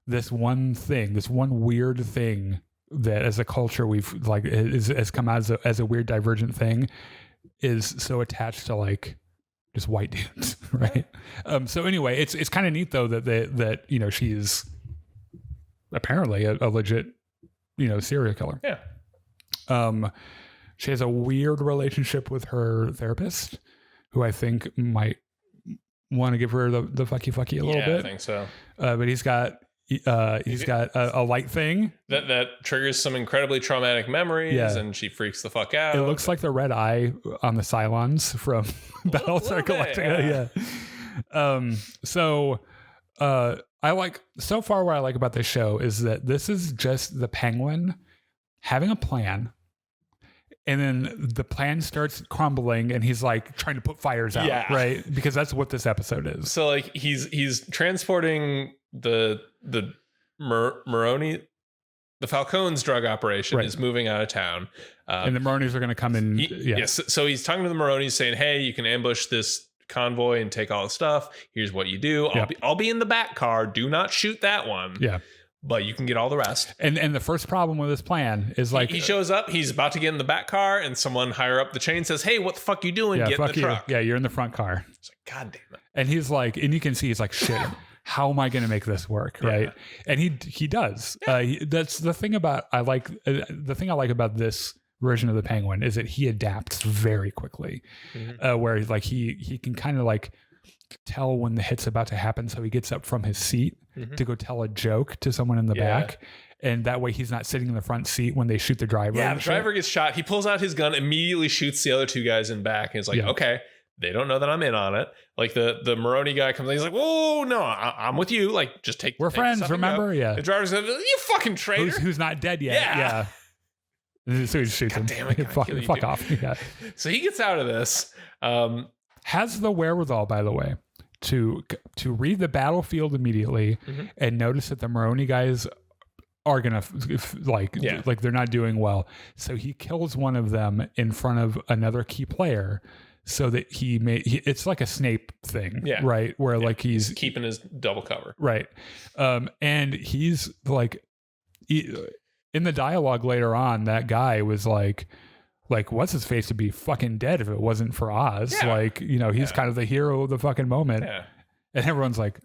this one weird thing that as a culture we've like has come as a weird divergent thing is so attached to like just white dudes. right? So anyway, it's kind of neat though that you know, she's apparently a legit, you know, serial killer. Yeah. She has a weird relationship with her therapist, who I think might want to give her the fucky a little bit. I think so. But he's got a light thing that triggers some incredibly traumatic memories, and she freaks the fuck out. It looks like the red eye on the Cylons from Battlestar Galactica. Yeah. So I like, so far what I like about this show is that this is just the Penguin having a plan, and then the plan starts crumbling and he's like trying to put fires out, right? Because that's what this episode is. So like he's transporting the Maroni, the Falcone's drug operation is moving out of town. And the Maronis are going to come in. Yes. So he's talking to the Maronis saying, hey, you can ambush this convoy and take all the stuff. Here's what you do. I'll be in the back car. Do not shoot that one. Yeah. But you can get all the rest. And the first problem with this plan is like... He shows up, he's about to get in the back car, and someone higher up the chain says, hey, what the fuck you doing? Get in the truck. Yeah, you're in the front car. It's like, God damn it. And he's like, and you can see he's like, shit, how am I going to make this work, right? And he does. That's the thing about... the thing I like about this version of the Penguin is that he adapts very quickly. Where like he can kind of like tell when the hit's about to happen, so he gets up from his seat to go tell a joke to someone in the back, and that way he's not sitting in the front seat when they shoot the driver. The driver gets shot. He pulls out his gun, immediately shoots the other two guys in back, and he's like, okay, they don't know that I'm in on it. Like the Maroni guy comes in, he's like, whoa, no, I'm with you. Like, just we're friends, remember? The driver's like, you fucking traitor. Who's not dead yet. So he shoots him. Damn it, fuck off. So he gets out of this. Has the wherewithal, by the way, to read the battlefield immediately and notice that the Maroni guys are gonna like they're not doing well. So he kills one of them in front of another key player, so that it's like a Snape thing, right? Where like he's keeping his double cover, right? And he's like, in the dialogue later on, that guy was like what's his face would be fucking dead if it wasn't for Oz. Like, you know, he's kind of the hero of the fucking moment. And everyone's like,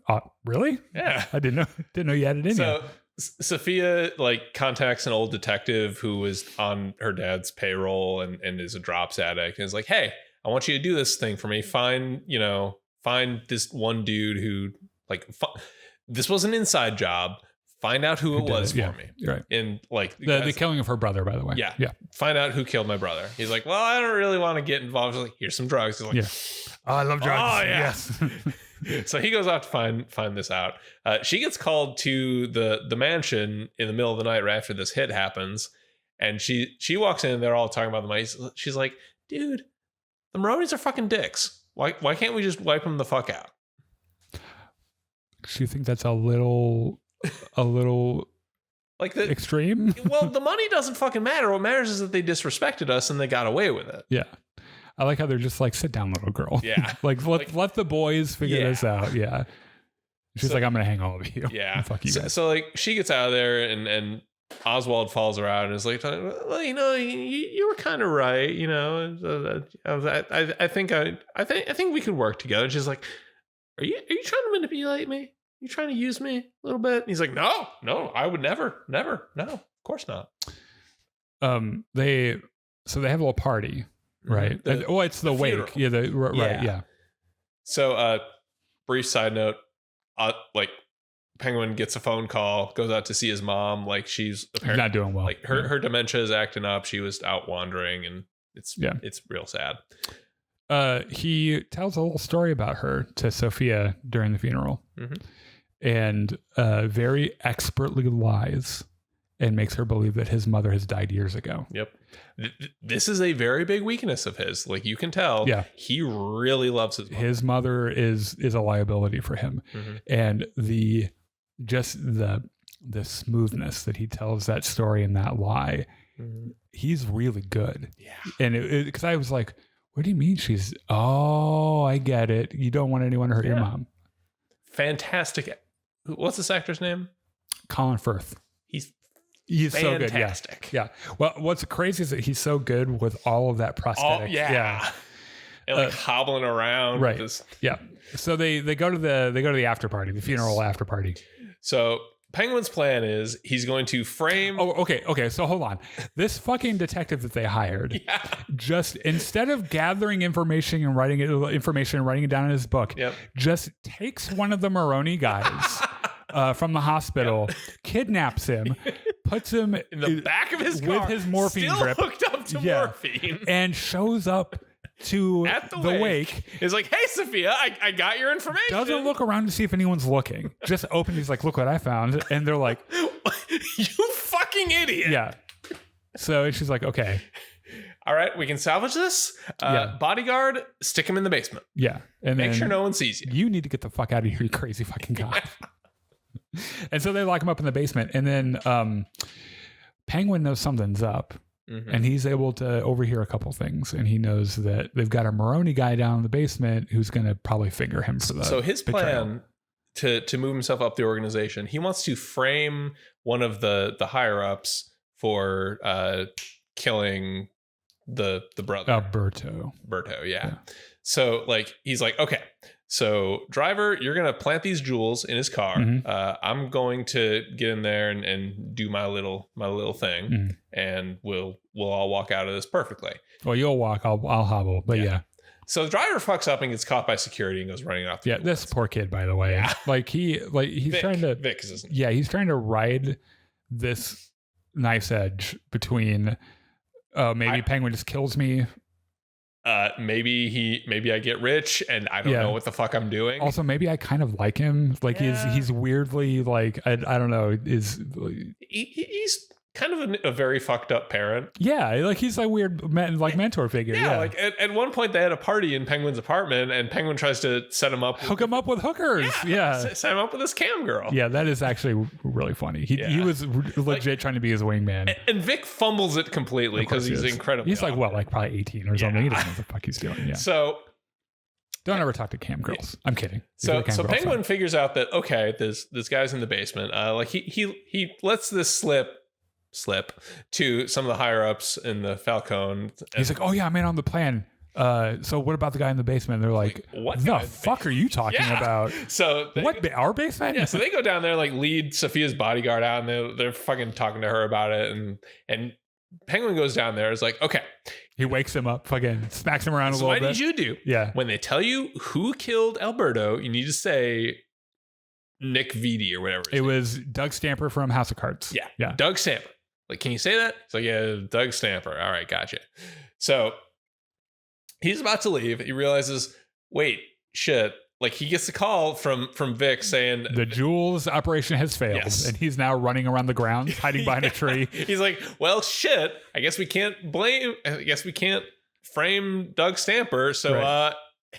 really? I didn't know you had it in you. Sophia like contacts an old detective who was on her dad's payroll and is a drops addict, and is like, hey, I want you to do this thing for me. Find this one dude who this was an inside job. Find out who it was for me. Right. And like the killing of her brother, by the way. Yeah. Find out who killed my brother. He's like, well, I don't really want to get involved. He's like, here's some drugs. He's like, oh, I love drugs. Oh, yes. So he goes out to find this out. She gets called to the mansion in the middle of the night right after this hit happens. And she walks in and they're all talking about the money. She's like, dude, the Maronis are fucking dicks. Why can't we just wipe them the fuck out? Do you think that's a little like the extreme? Well, the money doesn't fucking matter. What matters is that they disrespected us and they got away with it. Yeah. I like how they're just like, sit down, little girl. Yeah. let the boys figure this out. Yeah. She's like, I'm going to hang all of you. Yeah. Fuck you guys. So like she gets out of there and Oswald follows her out and is like, well, you know, you were kind of right. You know, I think we could work together. And she's like, are you trying to manipulate me? You trying to use me a little bit? And he's like, no, I would never, no, of course not. They have a little party, right? It's the wake. Funeral. Right. Yeah. So, brief side note, like Penguin gets a phone call, goes out to see his mom. Like she's apparently not doing well. Like her dementia is acting up. She was out wandering, and it's real sad. He tells a little story about her to Sophia during the funeral. And very expertly lies and makes her believe that his mother has died years ago. Yep. This is a very big weakness of his. Like you can tell, he really loves his mother. His mother is a liability for him. And the smoothness that he tells that story and that lie, he's really good. Yeah. And because I was like, what do you mean I get it. You don't want anyone to hurt your mom. Fantastic. What's this actor's name? Colin Firth. He's fantastic. So good. Yeah. Well, what's crazy is that he's so good with all of that prosthetic. and like hobbling around. Right. With this. Yeah. So they go to the after party, the funeral after party. So Penguin's plan is he's going to frame. Oh, okay. So hold on. This fucking detective that they hired, just instead of gathering information and writing it down in his book, just takes one of the Maroni guys from the hospital, kidnaps him, puts him in the back of his car with his morphine still drip, hooked up to morphine, and shows up to at the wake. He's like, hey, Sophia, I got your information. Doesn't look around to see if anyone's looking. Just opens. He's like, look what I found. And they're like, you fucking idiot. Yeah. So she's like, okay. All right, we can salvage this. Bodyguard, stick him in the basement. Yeah. And make sure no one sees you. You need to get the fuck out of here, you crazy fucking guy. And so they lock him up in the basement. And then Penguin knows something's up. And he's able to overhear a couple things, and he knows that they've got a Maroni guy down in the basement who's going to probably finger him for the So his betrayal. plan to move himself up the organization, he wants to frame one of the higher ups for killing the brother. Berto, yeah. So like he's like, okay, so driver, you're gonna plant these jewels in his car. I'm going to get in there and do my little thing, and we'll all walk out of this perfectly. Well, you'll walk, I'll hobble, but yeah. So the driver fucks up and gets caught by security and goes running off. Yeah, this poor kid, by the way. Like he's Vic, trying to Vic is his name. Yeah, he's trying to ride this knife's edge between maybe Penguin just kills me. Maybe I get rich and I don't know what the fuck I'm doing. Also, maybe I kind of like him. Like he's weirdly like I don't know. He's kind of a very fucked up parent. Yeah, like he's a weird mentor figure. Yeah, like at one point they had a party in Penguin's apartment, and Penguin tries to set him up, hook him up with hookers. Yeah, set him up with this cam girl. Yeah, that is actually really funny. He was legit trying to be his wingman, and Vic fumbles it completely because he's incredible. He's like probably 18 or something. He doesn't know what the fuck he's doing. Yeah. So don't ever talk to cam girls. I'm kidding. So Penguin figures out that this guy's in the basement. Like he lets this slip to some of the higher ups in the Falcone. He's like, oh yeah, I'm in on the plan. So what about the guy in the basement? And they're like, what the fuck are you talking about? So our basement? Yeah. So they go down there, like lead Sophia's bodyguard out, and they're fucking talking to her about it. And Penguin goes down there. Is like, okay. He wakes him up, fucking smacks him around a little bit. What did you do? Yeah. When they tell you who killed Alberto, you need to say Nick Vitti or whatever. It was Doug Stamper from House of Cards. Yeah. Doug Stamper. Like, can you say that? It's like, yeah, Doug Stamper. All right, gotcha. So he's about to leave. He realizes, wait, shit. Like he gets a call from Vic saying the Jules operation has failed, and he's now running around the grounds, hiding behind a tree. He's like, well, shit. I guess we can't frame Doug Stamper. So,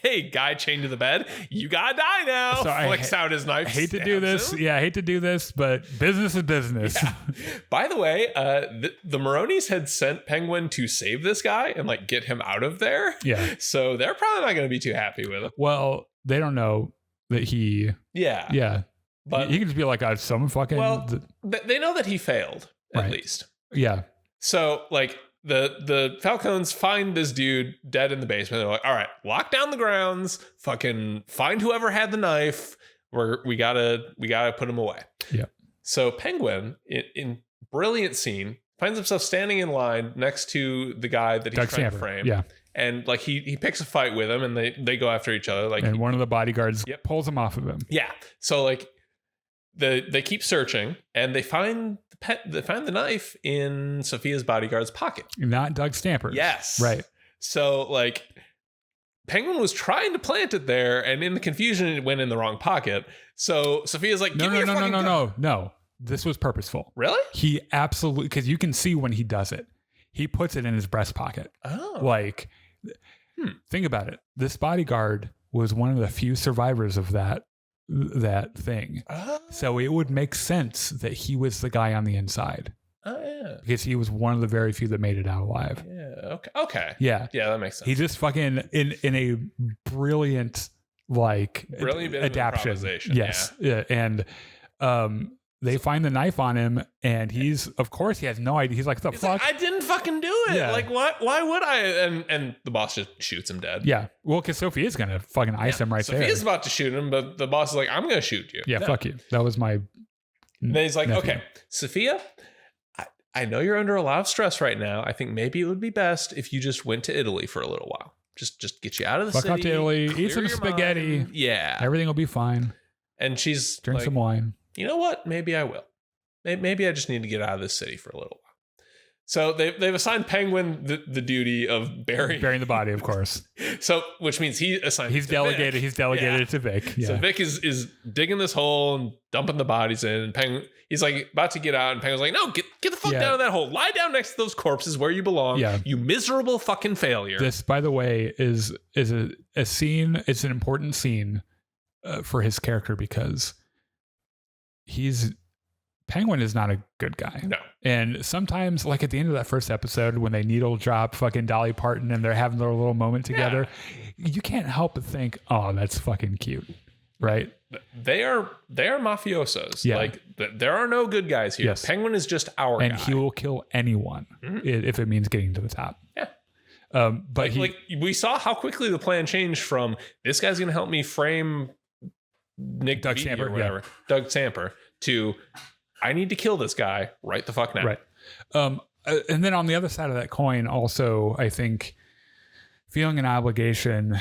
hey, guy chained to the bed, you gotta die now. So flicks out his knife. I hate to do this. Yeah, I hate to do this, but business is business. Yeah. By the way, the Maronis had sent Penguin to save this guy and like get him out of there. Yeah. So they're probably not going to be too happy with him. Well, they don't know that he. Yeah. But he can just be like, someone fucking. Well, they know that he failed at least. Yeah. So like. The Falcons find this dude dead in the basement. They're like, all right, lock down the grounds, fucking find whoever had the knife. We gotta put him away. Yeah. So Penguin, in brilliant scene, finds himself standing in line next to the guy that he's trying to frame. Yeah. And like he picks a fight with him, and they go after each other. Like, and one of the bodyguards pulls him off of him. Yeah. So like they keep searching, and they find the knife in Sophia's bodyguard's pocket. Not Doug Stamper's. Yes. Right. So like Penguin was trying to plant it there, and in the confusion it went in the wrong pocket. So Sophia's like, No. This was purposeful. Really? He absolutely, because you can see when he does it. He puts it in his breast pocket. Oh. Like, think about it. This bodyguard was one of the few survivors of that thing. Oh. So it would make sense that he was the guy on the inside. Oh, yeah. Because he was one of the very few that made it out alive. Yeah. Okay. Yeah. Yeah, that makes sense. He just fucking in a brilliant bit adaptation. of improvisation. Yes. Yeah. And they find the knife on him, and of course he has no idea. He's like, the fuck? Like, I didn't fucking do it. Yeah. Like, why would I? And the boss just shoots him dead. Yeah. Well, because Sophia's going to fucking ice him right there. Sophia's about to shoot him, but the boss is like, I'm going to shoot you. Yeah, No. fuck you. That was my And then he's like, nephew. okay, Sophia, I know you're under a lot of stress right now. I think maybe it would be best if you just went to Italy for a little while. Just get you out of the Fuck city. out to Italy, clear eat some your spaghetti. mind. Yeah. Everything will be fine. And she's Drink like, some wine. you know what? Maybe I will. Maybe I just need to get out of this city for a little while. So they've assigned Penguin the duty of burying the body, of course. So, which means he's delegated. Vic. He's delegated to Vic. Yeah. So Vic is digging this hole and dumping the bodies in. And Penguin, he's like about to get out, and Penguin's like, "No, get the fuck down in that hole. Lie down next to those corpses where you belong. Yeah. You miserable fucking failure." This, by the way, is a scene. It's an important scene for his character because Penguin is not a good guy. No. And sometimes, like at the end of that first episode, when they needle drop fucking Dolly Parton and they're having their little moment together, you can't help but think, oh, that's fucking cute. Right? They are mafiosos. Yeah. Like there are no good guys here. Yes. Penguin is just our guy. And he will kill anyone if it means getting to the top. Yeah. But we saw how quickly the plan changed from this guy's going to help me frame Doug Samper, or whatever, Doug Samper, to I need to kill this guy right the fuck now. Right. And then on the other side of that coin, also, I think feeling an obligation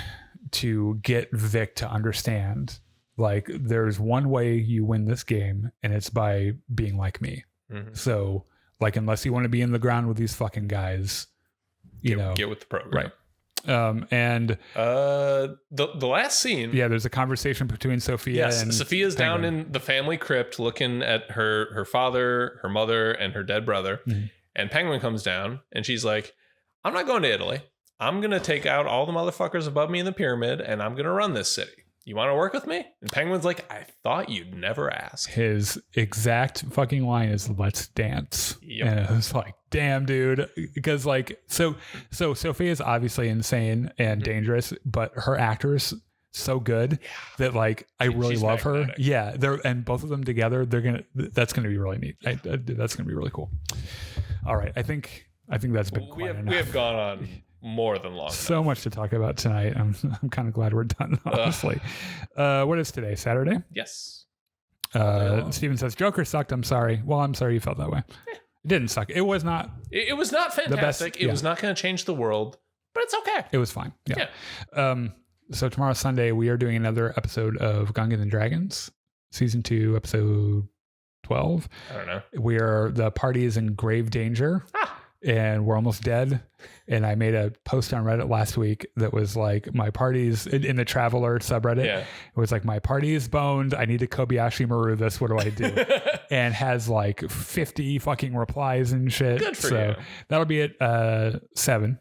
to get Vic to understand, like, there's one way you win this game, and it's by being like me. Mm-hmm. So, like, unless you want to be in the ground with these fucking guys, get with the program. Right. And the last scene, there's a conversation between Sophia and Sophia's Penguin. down in the family crypt looking at her father, her mother, and her dead brother. Mm-hmm. And Penguin comes down and she's like, I'm not going to Italy. I'm going to take out all the motherfuckers above me in the pyramid and I'm going to run this city. You want to work with me? And Penguin's like, I thought you'd never ask. His exact fucking line is, let's dance. Yep. And it was like, damn, dude. Because like, so Sophia is obviously insane and dangerous, but her actor's so good that like, I really love magnetic. her. Yeah. And both of them together, that's going to be really neat. That's going to be really cool. All right. I think that's been quite enough. We have gone on more than long So much to talk about tonight. I'm kind of glad we're done, honestly. What is today? Saturday? Yes. Steven says, Joker sucked. I'm sorry. Well, I'm sorry you felt that way. It didn't suck. It was not. It was not fantastic. best, It was not going to change the world, but it's okay. It was fine. Yeah. So tomorrow, Sunday, we are doing another episode of Gungan and Dragons, season 2, episode 12. I don't know. The party is in grave danger. And we're almost dead. And I made a post on Reddit last week that was like, my party's in the Traveler subreddit. Yeah. It was like, my party is boned. I need to Kobayashi Maru this. What do I do? And has like 50 fucking replies and shit. Good for you. That'll be at 7.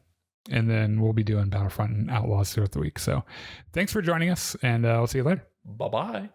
And then we'll be doing Battlefront and Outlaws throughout the week. So thanks for joining us. And I'll see you later. Bye-bye.